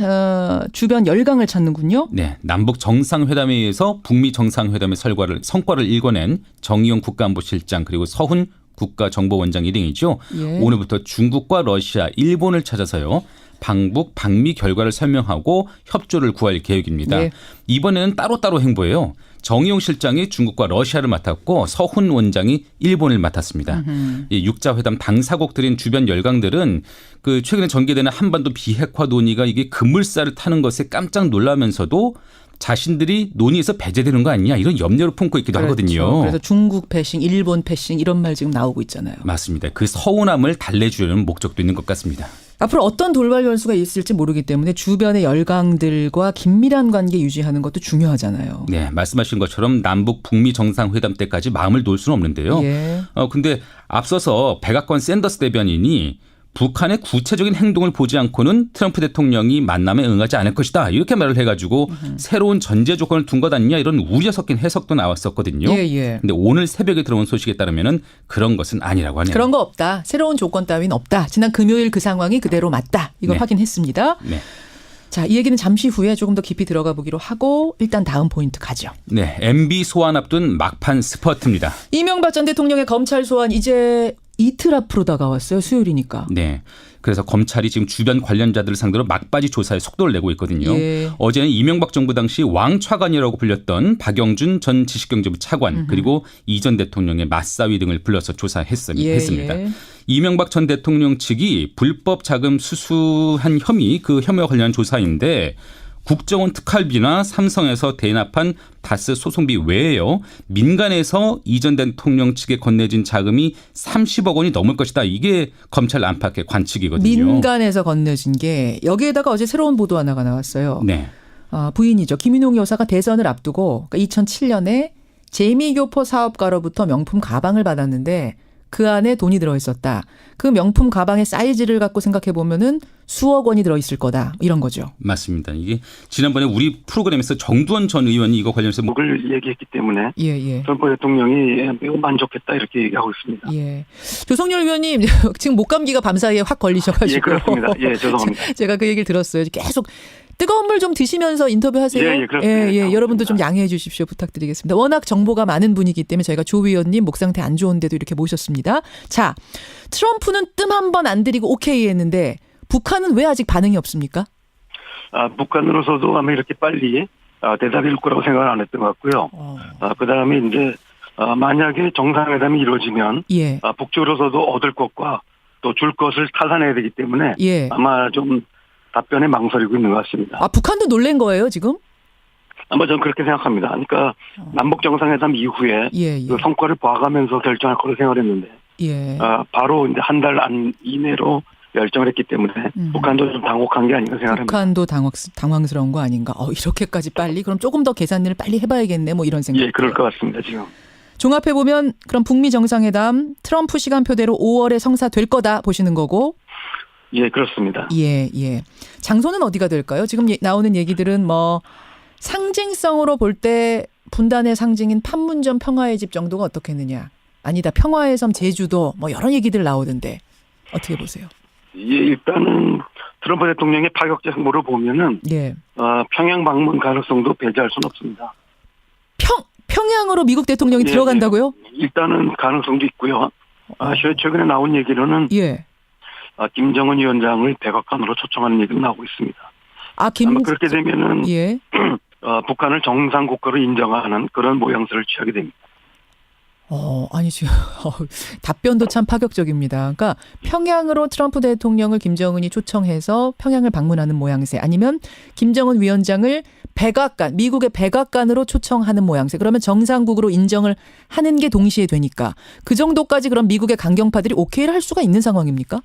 주변 열강을 찾는군요. 네, 남북 정상회담회에서 북미 정상회담의 성과를 일궈낸 정의용 국가안보실장 그리고 서훈 국가정보원장 일행이죠. 예. 오늘부터 중국과 러시아, 일본을 찾아서요. 방북, 방미 결과를 설명하고 협조를 구할 계획입니다. 예. 이번에는 따로따로 행보예요. 정의용 실장이 중국과 러시아를 맡았고 서훈 원장이 일본을 맡았습니다. 이 6자 회담 당사국들인 주변 열강들은 그 최근에 전개되는 한반도 비핵화 논의가 이게 급물살을 타는 것에 깜짝 놀라면서도 자신들이 논의에서 배제되는 거 아니냐 이런 염려를 품고 있기도 그렇죠. 하거든요. 그래서 중국 패싱, 일본 패싱 이런 말 지금 나오고 있잖아요. 맞습니다. 그 서운함을 달래주려는 목적도 있는 것 같습니다. 앞으로 어떤 돌발 변수가 있을지 모르기 때문에 주변의 열강들과 긴밀한 관계 유지하는 것도 중요하잖아요. 네, 말씀하신 것처럼 남북 북미 정상회담 때까지 마음을 놓을 수는 없는데요. 예. 근데 앞서서 백악관 샌더스 대변인이 북한의 구체적인 행동을 보지 않고는 트럼프 대통령이 만남에 응하지 않을 것이다. 이렇게 말을 해가지고 새로운 전제 조건을 둔 것 아니냐 이런 우려 섞인 해석도 나왔었거든요. 그런데 오늘 새벽에 들어온 소식에 따르면 그런 것은 아니라고 하네요. 그런 거 없다. 새로운 조건 따위는 없다. 지난 금요일 그 상황이 그대로 맞다. 이걸 확인했습니다. 네. 자, 이 얘기는 잠시 후에 조금 더 깊이 들어가 보기로 하고 일단 다음 포인트 가죠. 네, MB 소환 앞둔 막판 스퍼트입니다. 이명박 전 대통령의 검찰 소환 이제 이틀 앞으로 다가왔어요. 수요일이니까. 네. 그래서 검찰이 지금 주변 관련자들을 상대로 막바지 조사에 속도를 내고 있거든요. 예. 어제는 이명박 정부 당시 왕차관이라고 불렸던 박영준 전 지식경제부 차관 그리고 이 전 대통령의 맞사위 등을 불러서 조사했습니다. 이명박 전 대통령 측이 불법 자금 수수한 혐의 그 혐의와 관련한 조사인데 국정원 특활비나 삼성에서 대납한 다스 소송비 외에요. 민간에서 이 전 대통령 측에 건네진 자금이 30억 원이 넘을 것이다. 이게 검찰 안팎의 관측이거든요. 민간에서 건네진 게 여기에다가 어제 새로운 보도 하나가 나왔어요. 네. 부인이죠. 김인홍 여사가 대선을 앞두고 2007년에 재미교포 사업가로부터 명품 가방을 받았는데 그 안에 돈이 들어있었다. 그 명품 가방의 사이즈를 갖고 생각해 보면은 수억 원이 들어있을 거다. 이런 거죠. 맞습니다. 이게 지난번에 우리 프로그램에서 정두원 전 의원이 이거 관련해서 그걸 얘기했기 때문에 트럼프 대통령이 매우 만족했다 이렇게 얘기하고 있습니다. 예. 조성열 의원님 지금 목감기가 밤사이에 확 걸리셔가지고. 예, 그렇습니다. 예, 죄송합니다. 제가 그 얘기를 들었어요. 계속 뜨거운 물 좀 드시면서 인터뷰하세요. 예, 그렇습니다. 예, 여러분도 좀 양해해 주십시오. 부탁드리겠습니다. 워낙 정보가 많은 분이기 때문에 저희가 조 의원님 목 상태 안 좋은데도 이렇게 모셨습니다. 자, 트럼프는 뜸 한 번 안 들이고 오케이 했는데 북한은 왜 아직 반응이 없습니까? 북한으로서도 아마 이렇게 빨리 대답일 거라고 생각을 안 했던 것 같고요. 그다음에 이제 만약에 정상회담이 이루어지면 북쪽으로서도 얻을 것과 또 줄 것을 타산해야 되기 때문에 아마 좀 답변에 망설이고 있는 것 같습니다. 북한도 놀란 거예요, 지금? 아마 저는 그렇게 생각합니다. 그러니까 남북 정상회담 이후에 그 성과를 봐가면서 결정할 거로 생각했는데 바로 이제 한 달 이내로 결정을 했기 때문에 북한도 좀 당혹한 게 아닌가 생각합니다. 북한도 당황스러운 거 아닌가? 이렇게까지 빨리? 그럼 조금 더 계산을 빨리 해봐야겠네. 뭐 이런 생각. 예, 그럴 것 같습니다. 지금. 종합해 보면 그럼 북미 정상회담 트럼프 시간표대로 5월에 성사될 거다 보시는 거고. 예, 그렇습니다. 예. 장소는 어디가 될까요? 지금 나오는 얘기들은 뭐 상징성으로 볼 때 분단의 상징인 판문점 평화의 집 정도가 어떻겠느냐. 아니다. 평화의 섬 제주도 뭐 여러 얘기들 나오던데 어떻게 보세요? 예, 일단은 트럼프 대통령의 파격적 행보를 보면은 평양 방문 가능성도 배제할 수는 없습니다. 평양으로 미국 대통령이 들어간다고요? 일단은 가능성도 있고요. 최근에 나온 얘기로는 김정은 위원장을 백악관으로 초청하는 얘기도 나오고 있습니다. 아마 그렇게 되면은 북한을 정상 국가로 인정하는 그런 모양새를 취하게 됩니다. 지금 답변도 참 파격적입니다. 그러니까 평양으로 트럼프 대통령을 김정은이 초청해서 평양을 방문하는 모양새 아니면 김정은 위원장을 미국의 백악관으로 초청하는 모양새. 그러면 정상국으로 인정을 하는 게 동시에 되니까 그 정도까지 그럼 미국의 강경파들이 오케이를 할 수가 있는 상황입니까?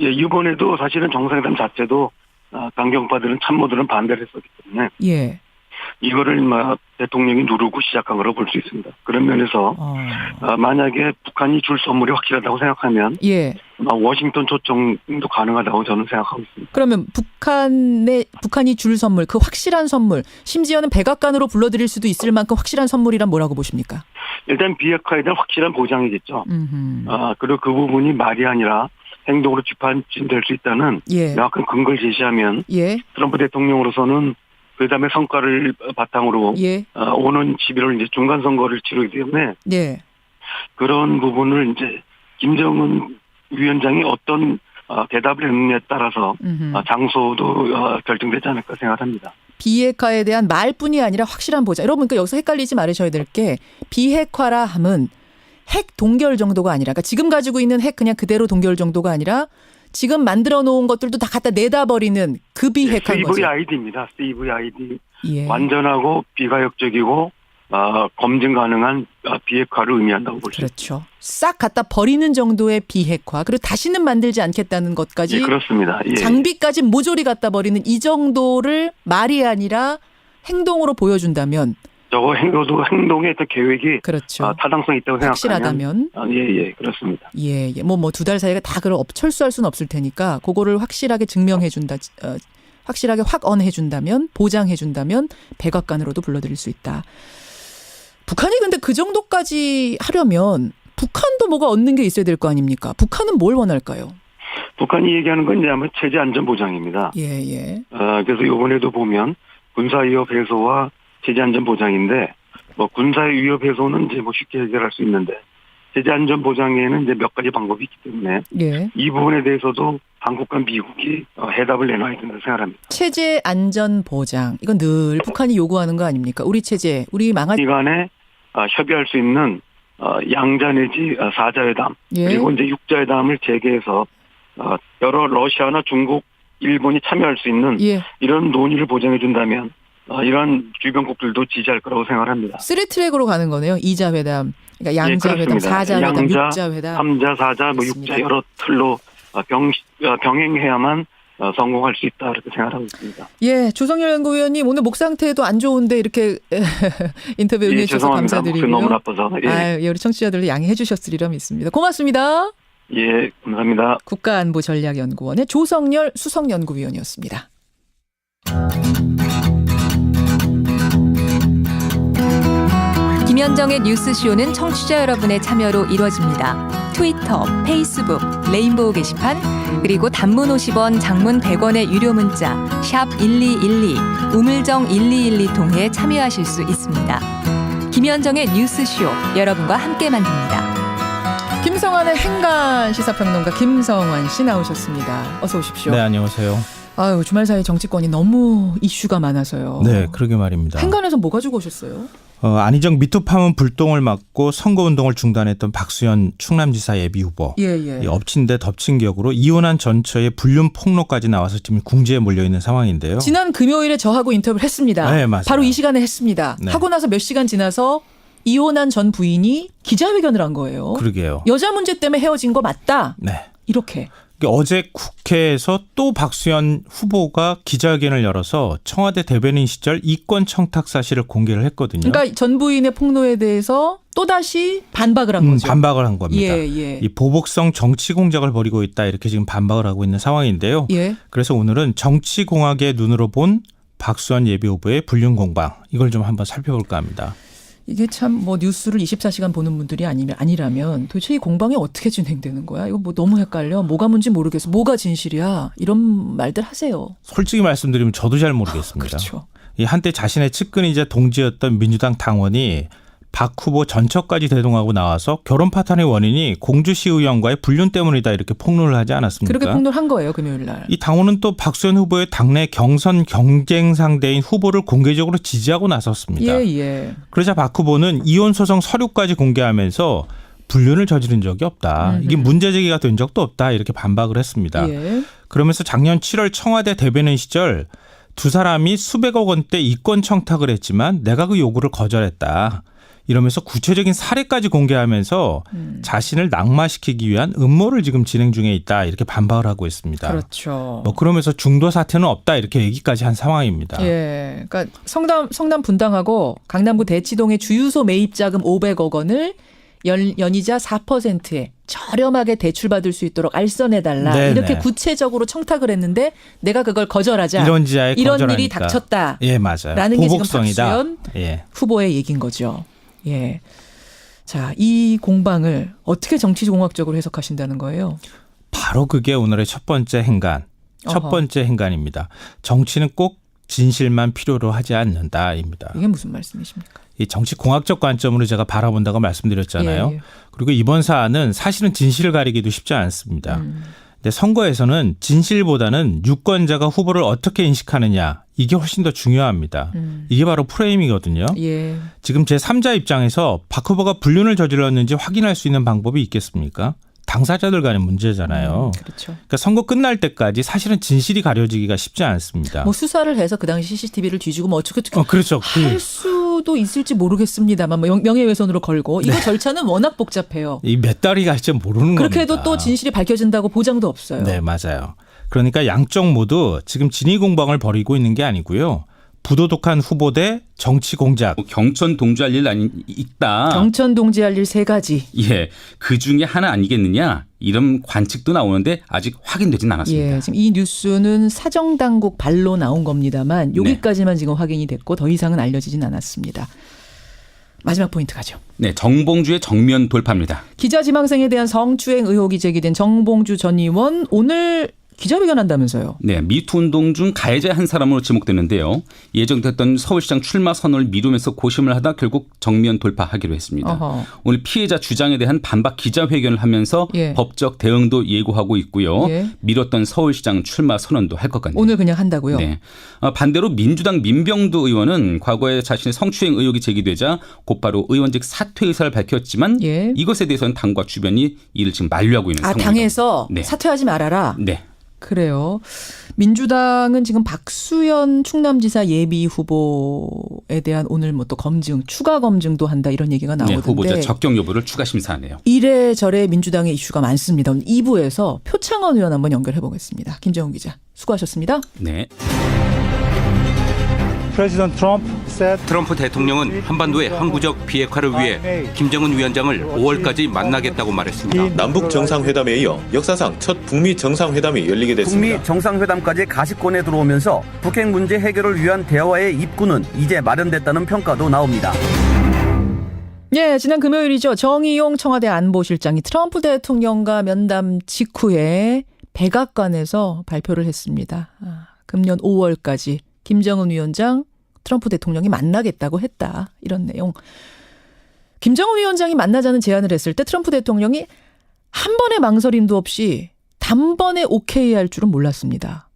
예, 이번에도 사실은 정상회담 자체도 강경파들은 참모들은 반대를 했었기 때문에 이거를 대통령이 누르고 시작한 거로 볼 수 있습니다. 그런 면에서 만약에 북한이 줄 선물이 확실하다고 생각하면 워싱턴 초청도 가능하다고 저는 생각하고 있습니다. 그러면 북한이 줄 선물, 그 확실한 선물, 심지어는 백악관으로 불러들일 수도 있을 만큼 확실한 선물이란 뭐라고 보십니까? 일단 비핵화에 대한 확실한 보장이겠죠. 그리고 그 부분이 말이 아니라 행동으로 뒷받침될 수 있다는 명확한 근거를 제시하면 트럼프 대통령으로서는 그다음에 성과를 바탕으로 오는 11월 이제 중간 선거를 치르기 때문에 그런 부분을 이제 김정은 위원장이 어떤 대답을 했느냐에 따라서 장소도 결정되지 않을까 생각합니다. 비핵화에 대한 말뿐이 아니라 확실한 보장. 여러분 그러니까 여기서 헷갈리지 말으셔야 될 게 비핵화라 함은 핵 동결 정도가 아니라 그러니까 지금 가지고 있는 핵 그냥 그대로 동결 정도가 아니라 지금 만들어 놓은 것들도 다 갖다 내다 버리는 그 비핵화인 거죠. CVID입니다. CVID. 완전하고 비가역적이고 검증 가능한 비핵화를 의미한다고 볼 수 있습니다. 그렇죠. 싹 갖다 버리는 정도의 비핵화, 그리고 다시는 만들지 않겠다는 것까지. 예, 그렇습니다. 예. 장비까지 모조리 갖다 버리는 이 정도를 말이 아니라 행동으로 보여준다면. 저거 행동의 어떤 계획이 그렇죠. 타당성이 있다고 확실하다면. 예, 그렇습니다. 예. 뭐 2달 사이가 다 그걸 철수할 수는 없을 테니까 그거를 확실하게 증명해준다. 확실하게 확언해준다면, 보장해준다면 백악관으로도 불러들일 수 있다. 북한이 근데 그 정도까지 하려면 북한도 뭐가 얻는 게 있어야 될 거 아닙니까? 북한은 뭘 원할까요? 북한이 얘기하는 건 이제 아마 체제 안전 보장입니다. 예. 그래서 이번에도 보면 군사 위협 해소와 체제 안전 보장인데 군사의 위협 해소는 이제 쉽게 해결할 수 있는데 체제 안전 보장에는 이제 몇 가지 방법이 있기 때문에 이 부분에 대해서도 한국과 미국이 해답을 내놔야 된다고 생각합니다. 체제 안전 보장 이건 늘 북한이 요구하는 거 아닙니까? 우리 체제, 우리 이 간에 협의할 수 있는 양자 내지 4자회담 그리고 이제 6자회담을 재개해서 여러 러시아나 중국, 일본이 참여할 수 있는 이런 논의를 보장해 준다면 이러한 주변국들도 지지할 거라고 생각합니다. 3트랙으로 가는 거네요. 2자 회담, 그러니까 양자 회담, 4자 회담, 6자 회담. 3자, 4자, 6자 여러 틀로 병행해야만 성공할 수 있다 이렇게 생각하고 있습니다. 예, 조성열 연구위원님 오늘 목 상태도 안 좋은데 이렇게 인터뷰 응해 주셔서 감사드리고요. 너무 나빠서. 우리 청취자들도 양해해 주셨으리라 믿습니다. 고맙습니다. 예, 감사합니다. 국가안보전략연구원의 조성열 수석연구위원이었습니다. 김현정의 뉴스쇼는 청취자 여러분의 참여로 이루어집니다. 트위터, 페이스북, 레인보우 게시판, 그리고 단문 50원, 장문 100원의 유료 문자 샵 1212, 우물정 1212 통해 참여하실 수 있습니다. 김현정의 뉴스쇼, 여러분과 함께 만듭니다. 김성환의 행간 시사평론가 김성환 씨 나오셨습니다. 어서 오십시오. 네, 안녕하세요. 아유, 주말 사이 정치권이 너무 이슈가 많아서요. 네, 그러게 말입니다. 행간에서 뭐 가지고 오셨어요? 안희정 미투 파문 불똥을 막고 선거운동을 중단했던 박수현 충남지사 예비후보. 예. 엎친 데 덮친 격으로 이혼한 전처의 불륜 폭로까지 나와서 지금 궁지에 몰려있는 상황인데요. 지난 금요일에 저하고 인터뷰를 했습니다. 네, 맞아요. 바로 이 시간에 했습니다. 네. 하고 나서 몇 시간 지나서 이혼한 전 부인이 기자회견을 한 거예요. 그러게요. 여자 문제 때문에 헤어진 거 맞다. 네. 이렇게. 어제 국회에서 또 박수현 후보가 기자회견을 열어서 청와대 대변인 시절 이권 청탁 사실을 공개를 했거든요. 그러니까 전 부인의 폭로에 대해서 또다시 반박을 한 거죠. 반박을 한 겁니다. 예. 이 보복성 정치 공작을 벌이고 있다 이렇게 지금 반박을 하고 있는 상황인데요. 예. 그래서 오늘은 정치공학의 눈으로 본 박수현 예비후보의 불륜 공방 이걸 좀 한번 살펴볼까 합니다. 이게 참 뉴스를 24시간 보는 분들이 아니라면 도대체 이 공방이 어떻게 진행되는 거야? 이거 너무 헷갈려. 뭐가 뭔지 모르겠어. 뭐가 진실이야? 이런 말들 하세요. 솔직히 말씀드리면 저도 잘 모르겠습니다. 그렇죠. 이 한때 자신의 측근이자 동지였던 민주당 당원이 박 후보 전처까지 대동하고 나와서 결혼 파탄의 원인이 공주시의원과의 불륜 때문이다 이렇게 폭로를 하지 않았습니까? 그렇게 폭로를 한 거예요. 금요일 날. 이 당원은 또 박수현 후보의 당내 경선 경쟁 상대인 후보를 공개적으로 지지하고 나섰습니다. 예. 그러자 박 후보는 이혼 소송 서류까지 공개하면서 불륜을 저지른 적이 없다. 이게 문제 제기가 된 적도 없다. 이렇게 반박을 했습니다. 예. 그러면서 작년 7월 청와대 대변인 시절 두 사람이 수백억 원대 이권 청탁을 했지만 내가 그 요구를 거절했다. 이러면서 구체적인 사례까지 공개하면서 자신을 낙마시키기 위한 음모를 지금 진행 중에 있다. 이렇게 반박을 하고 있습니다. 그렇죠. 그러면서 중도 사태는 없다. 이렇게 얘기까지 한 상황입니다. 예. 그러니까 성남 분당하고 강남구 대치동의 주유소 매입 자금 500억 원을 연이자 4%에 저렴하게 대출받을 수 있도록 알선해달라. 네네. 이렇게 구체적으로 청탁을 했는데 내가 그걸 거절하자. 이런 거절하니까. 일이 닥쳤다. 예, 맞아요. 라는 게 지금 보복성이다. 박수현 후보의 얘기인 거죠. 예. 자, 이 공방을 어떻게 정치공학적으로 해석하신다는 거예요? 바로 그게 오늘의 첫 번째 행간. 첫 번째 행간입니다. 정치는 꼭 진실만 필요로 하지 않는다입니다. 이게 무슨 말씀이십니까? 이 정치공학적 관점으로 제가 바라본다고 말씀드렸잖아요. 예. 그리고 이번 사안은 사실은 진실을 가리기도 쉽지 않습니다. 근데 선거에서는 진실보다는 유권자가 후보를 어떻게 인식하느냐 이게 훨씬 더 중요합니다. 이게 바로 프레임이거든요. 예. 지금 제3자 입장에서 박 후보가 불륜을 저질렀는지 확인할 수 있는 방법이 있겠습니까? 당사자들 간의 문제잖아요. 그렇죠. 그러니까 선거 끝날 때까지 사실은 진실이 가려지기가 쉽지 않습니다. 뭐 수사를 해서 그 당시 CCTV를 뒤지고 뭐 어떻게 그렇죠. 할 수도 있을지 모르겠습니다만 뭐 명예훼손으로 걸고 이거 절차는 워낙 복잡해요. 이 몇 달이 갈지 모르는 겁니다. 그렇게 해도 또 진실이 밝혀진다고 보장도 없어요. 네, 맞아요. 그러니까 양쪽 모두 지금 진위 공방을 벌이고 있는 게 아니고요. 부도덕한 후보 대 정치 공작. 경천 동지할 일 있다. 경천 동지할 일 3가지. 예, 그 중에 하나 아니겠느냐 이런 관측도 나오는데 아직 확인되진 않았습니다. 예, 지금 이 뉴스는 사정당국 발로 나온 겁니다만 여기까지만 지금 확인이 됐고 더 이상은 알려지진 않았습니다. 마지막 포인트 가죠. 네, 정봉주의 정면 돌파입니다. 기자지망생에 대한 성추행 의혹이 제기된 정봉주 전 의원 오늘 기자회견한다면서요. 네, 미투 운동 중 가해자 한 사람으로 지목되는데요. 예정됐던 서울시장 출마 선언을 미루면서 고심을 하다 결국 정면 돌파하기로 했습니다. 어허. 오늘 피해자 주장에 대한 반박 기자회견을 하면서 법적 대응도 예고하고 있고요. 미뤘던 서울시장 출마 선언도 할 것 같네요. 오늘 그냥 한다고요? 네. 반대로 민주당 민병두 의원은 과거에 자신의 성추행 의혹이 제기되자 곧바로 의원직 사퇴 의사를 밝혔지만 이것에 대해서는 당과 주변이 이를 지금 만류하고 있는 상황입니다. 당에서 사퇴하지 말아라. 네. 그래요. 민주당은 지금 박수현 충남지사 예비 후보에 대한 오늘 뭐 또 검증, 추가 검증도 한다 이런 얘기가 나오던데. 네, 후보자 적격 여부를 추가 심사하네요. 이래저래 민주당의 이슈가 많습니다. 오늘 2부에서 표창원 의원 한번 연결해 보겠습니다. 김정은 기자 수고하셨습니다. 네. 트럼프 대통령은 한반도의 항구적 비핵화를 위해 김정은 위원장을 5월까지 만나겠다고 말했습니다. 남북 정상회담에 이어 역사상 첫 북미 정상회담이 열리게 됐습니다. 북미 정상회담까지 가시권에 들어오면서 북핵 문제 해결을 위한 대화의 입구는 이제 마련됐다는 평가도 나옵니다. 네, 지난 금요일이죠. 정의용 청와대 안보실장이 트럼프 대통령과 면담 직후에 백악관에서 발표를 했습니다. 금년 5월까지 김정은 위원장 트럼프 대통령이 만나겠다고 했다. 이런 내용. 김정은 위원장이 만나자는 제안을 했을 때 트럼프 대통령이 한 번의 망설임도 없이 단번에 오케이 할 줄은 몰랐습니다.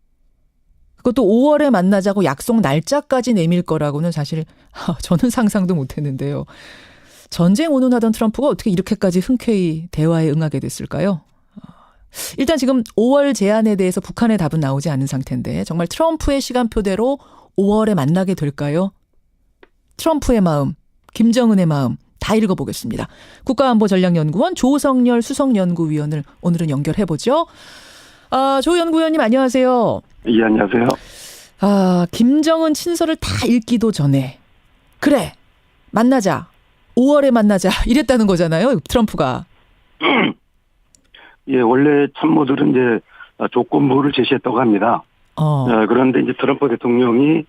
그것도 5월에 만나자고 약속 날짜까지 내밀 거라고는 사실 저는 상상도 못했는데요. 전쟁 운운하던 트럼프가 어떻게 이렇게까지 흔쾌히 대화에 응하게 됐을까요? 일단 지금 5월 제안에 대해서 북한의 답은 나오지 않은 상태인데 정말 트럼프의 시간표대로 5월에 만나게 될까요? 트럼프의 마음, 김정은의 마음 다 읽어보겠습니다. 국가안보전략연구원 조성열 수석연구위원을 오늘은 연결해보죠. 조 연구위원님 안녕하세요. 예, 안녕하세요. 김정은 친서를 다 읽기도 전에 그래 만나자 5월에 만나자 이랬다는 거잖아요. 트럼프가. 예, 원래 참모들은 이제 조건부를 제시했다고 합니다. 그런데 이제 트럼프 대통령이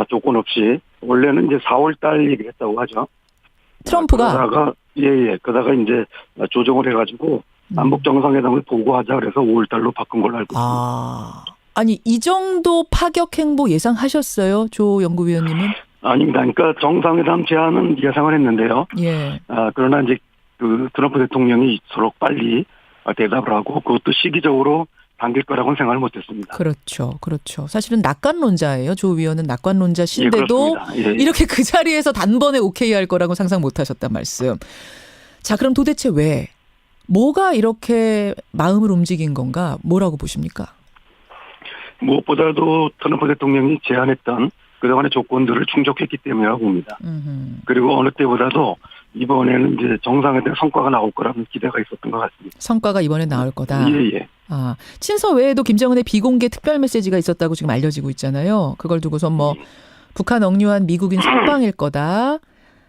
조건 없이 원래는 이제 4월 달 얘기를 했다고 하죠. 트럼프가 그러다가 이제 조정을 해가지고 남북 정상회담을 보고하자 그래서 5월 달로 바꾼 걸로 알고 있습니다. 아니 이 정도 파격 행보 예상하셨어요, 조 연구위원님은? 아닙니다. 그러니까 정상회담 제안은 예상을 했는데요. 예. 그러나 이제 그 트럼프 대통령이 이토록 빨리 대답을 하고 그것도 시기적으로 당길 거라고는 생각을 못했습니다. 그렇죠. 사실은 낙관론자예요. 조 위원은 낙관론자신데도 이렇게 그 자리에서 단번에 오케이 할 거라고 상상 못하셨단 말씀. 자, 그럼 도대체 왜? 뭐가 이렇게 마음을 움직인 건가? 뭐라고 보십니까? 무엇보다도 트럼프 대통령이 제안했던 그동안의 조건들을 충족했기 때문이라고 봅니다. 그리고 어느 때보다도 이번에는 이제 정상회담 성과가 나올 거라는 기대가 있었던 것 같습니다. 성과가 이번에 나올 거다. 예. 친서 외에도 김정은의 비공개 특별 메시지가 있었다고 지금 알려지고 있잖아요. 그걸 두고서 북한 억류한 미국인 석방일 거다.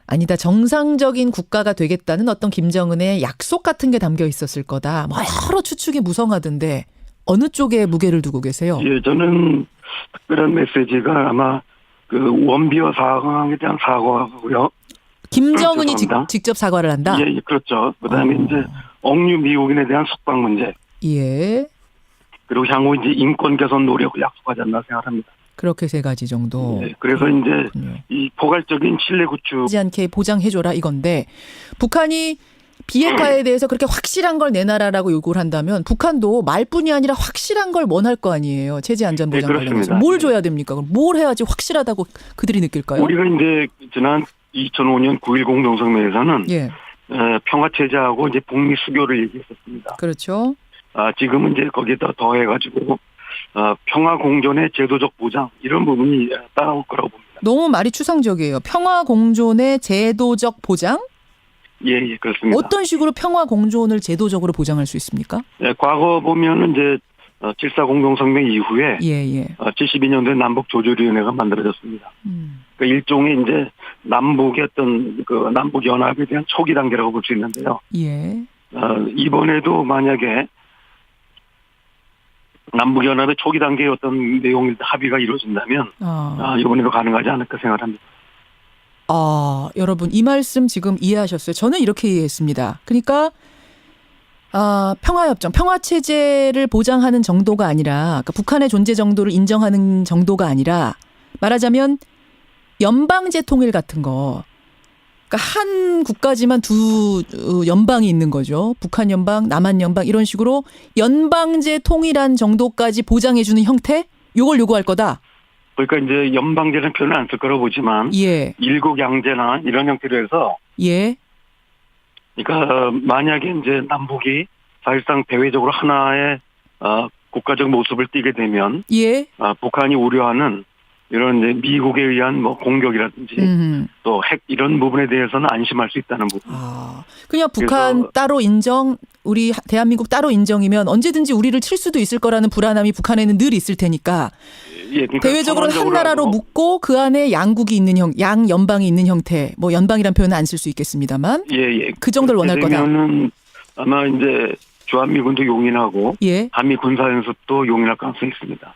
아니다. 정상적인 국가가 되겠다는 어떤 김정은의 약속 같은 게 담겨 있었을 거다. 여러 추측이 무성하던데 어느 쪽에 무게를 두고 계세요? 예, 저는 특별한 메시지가 아마 그 원비어 상황에 대한 사과고요. 김정은이 직접 사과를 한다? 예, 그렇죠. 그다음에 이제 억류 미국인에 대한 석방 문제. 예. 그리고 향후 이제 인권 개선 노력을 약속하지 않나 생각합니다. 그렇게 3가지 정도. 네, 그래서 이제 이 포괄적인 신뢰 구축. 하지 않게 보장해줘라 이건데 북한이 비핵화에 대해서 그렇게 확실한 걸 내놔라라고 요구를 한다면 북한도 말뿐이 아니라 확실한 걸 원할 거 아니에요. 체제 안전 보장 관련해서. 뭘 줘야 됩니까? 그럼 뭘 해야지 확실하다고 그들이 느낄까요? 우리가 이제 지난 2005년 9.10 공동성명에서는 평화 체제하고 이제 북미 수교를 얘기했었습니다. 그렇죠. 지금은 이제 거기에다 더해가지고 평화 공존의 제도적 보장 이런 부분이 따라올 거라고 봅니다. 너무 말이 추상적이에요. 평화 공존의 제도적 보장? 예, 그렇습니다. 어떤 식으로 평화 공존을 제도적으로 보장할 수 있습니까? 과거 보면은 이제 7.4 공동성명 이후에 72년도에 남북 조절위원회가 만들어졌습니다. 그러니까 일종의 이제 남북의 어떤 그 남북 연합에 대한 초기 단계라고 볼 수 있는데요. 이번에도 만약에 남북 연합의 초기 단계의 어떤 내용일 합의가 이루어진다면 이번에도 가능하지 않을까 생각합니다. 여러분 이 말씀 지금 이해하셨어요? 저는 이렇게 이해했습니다. 그러니까 평화협정, 평화체제를 보장하는 정도가 아니라 그러니까 북한의 존재 정도를 인정하는 정도가 아니라 말하자면 연방제 통일 같은 거. 그러니까 한 국가지만 두 연방이 있는 거죠. 북한 연방, 남한 연방 이런 식으로 연방제 통일한 정도까지 보장해주는 형태? 요걸 요구할 거다. 그러니까 이제 연방제는 표현을 안 쓸 거라고 보지만 일국양제나 이런 형태로 해서 그러니까 만약에 이제 남북이 사실상 대외적으로 하나의 국가적 모습을 띠게 되면 북한이 우려하는 이런 이제 미국에 의한 뭐 공격이라든지 또 핵 이런 부분에 대해서는 안심할 수 있다는 부분. 그냥 북한 따로 인정, 우리 대한민국 따로 인정이면 언제든지 우리를 칠 수도 있을 거라는 불안함이 북한에는 늘 있을 테니까. 그러니까 대외적으로는 한 나라로 묶고 그 안에 양국이 있는 양 연방이 있는 형태. 뭐 연방이란 표현은 안 쓸 수 있겠습니다만. 그 정도를 원할 거다. 그러면은 아마 이제 주한미군도 용인하고 한미 군사연습도 용인할 가능성이 있습니다.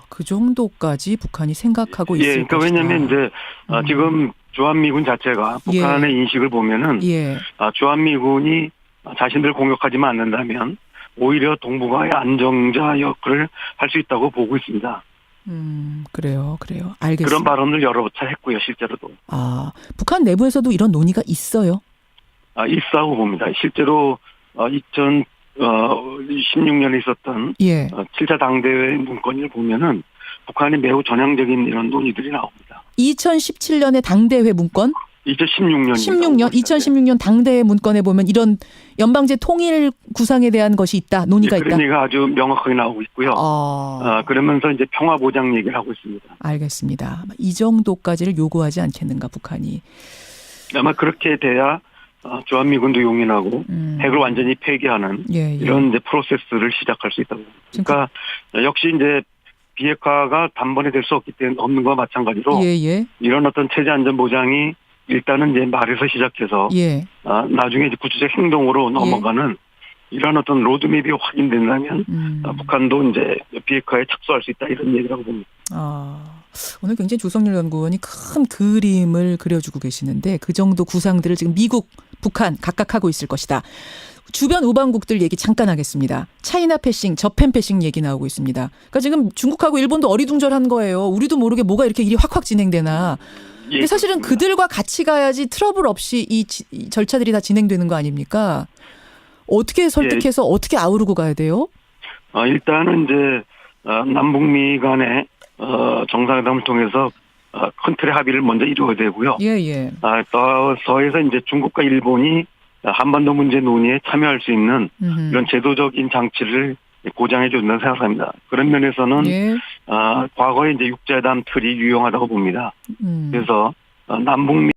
그 정도까지 북한이 생각하고 있을 그러니까 것이다. 왜냐하면 이제 지금 주한미군 자체가 북한의 인식을 보면은 주한미군이 자신들 공격하지만 않는다면 오히려 동북아의 안정자 역할을 할 수 있다고 보고 있습니다. 그래요. 알겠습니다. 그런 발언을 여러 차례 했고요, 실제로도. 북한 내부에서도 이런 논의가 있어요? 있다고 봅니다. 실제로 2016년에 있었던 7차 당대회 문건을 보면은 북한이 매우 전향적인 이런 논의들이 나옵니다. 2017년의 당대회 문건? 2016년 당대회 문건에 보면 이런 연방제 통일 구상에 대한 것이 있다, 논의가 있다. 그런 얘기가 아주 명확하게 나오고 있고요. 그러면서 이제 평화 보장 얘기를 하고 있습니다. 알겠습니다. 이 정도까지를 요구하지 않겠는가, 북한이? 아마 그렇게 돼야 주한미군도 용인하고 핵을 완전히 폐기하는 이런 이제 프로세스를 시작할 수 있다고 봅니다. 그러니까 역시 이제 비핵화가 단번에 될 수 없기 때문에 없는 것과 마찬가지로 이런 어떤 체제 안전 보장이 일단은 이제 말에서 시작해서 나중에 이제 구체적 행동으로 넘어가는 이런 어떤 로드맵이 확인된다면 북한도 이제 비핵화에 착수할 수 있다 이런 얘기라고 봅니다. 오늘 굉장히 조성열 연구원이 큰 그림을 그려주고 계시는데 그 정도 구상들을 지금 미국, 북한 각각 하고 있을 것이다. 주변 우방국들 얘기 잠깐 하겠습니다. 차이나 패싱, 저펜 패싱 얘기 나오고 있습니다. 그러니까 지금 중국하고 일본도 어리둥절한 거예요. 우리도 모르게 뭐가 이렇게 일이 확확 진행되나. 근데 사실은 그들과 같이 가야지 트러블 없이 이 절차들이 다 진행되는 거 아닙니까? 어떻게 설득해서 어떻게 아우르고 가야 돼요? 일단은 이제 남북미 간의 정상회담을 통해서 큰 틀의 합의를 먼저 이루어야 되고요. 더해서 이제 중국과 일본이 한반도 문제 논의에 참여할 수 있는 이런 제도적인 장치를 고장해 준다고 생각합니다. 그런 면에서는 과거에 이제 육자회담 틀이 유용하다고 봅니다. 그래서 남북미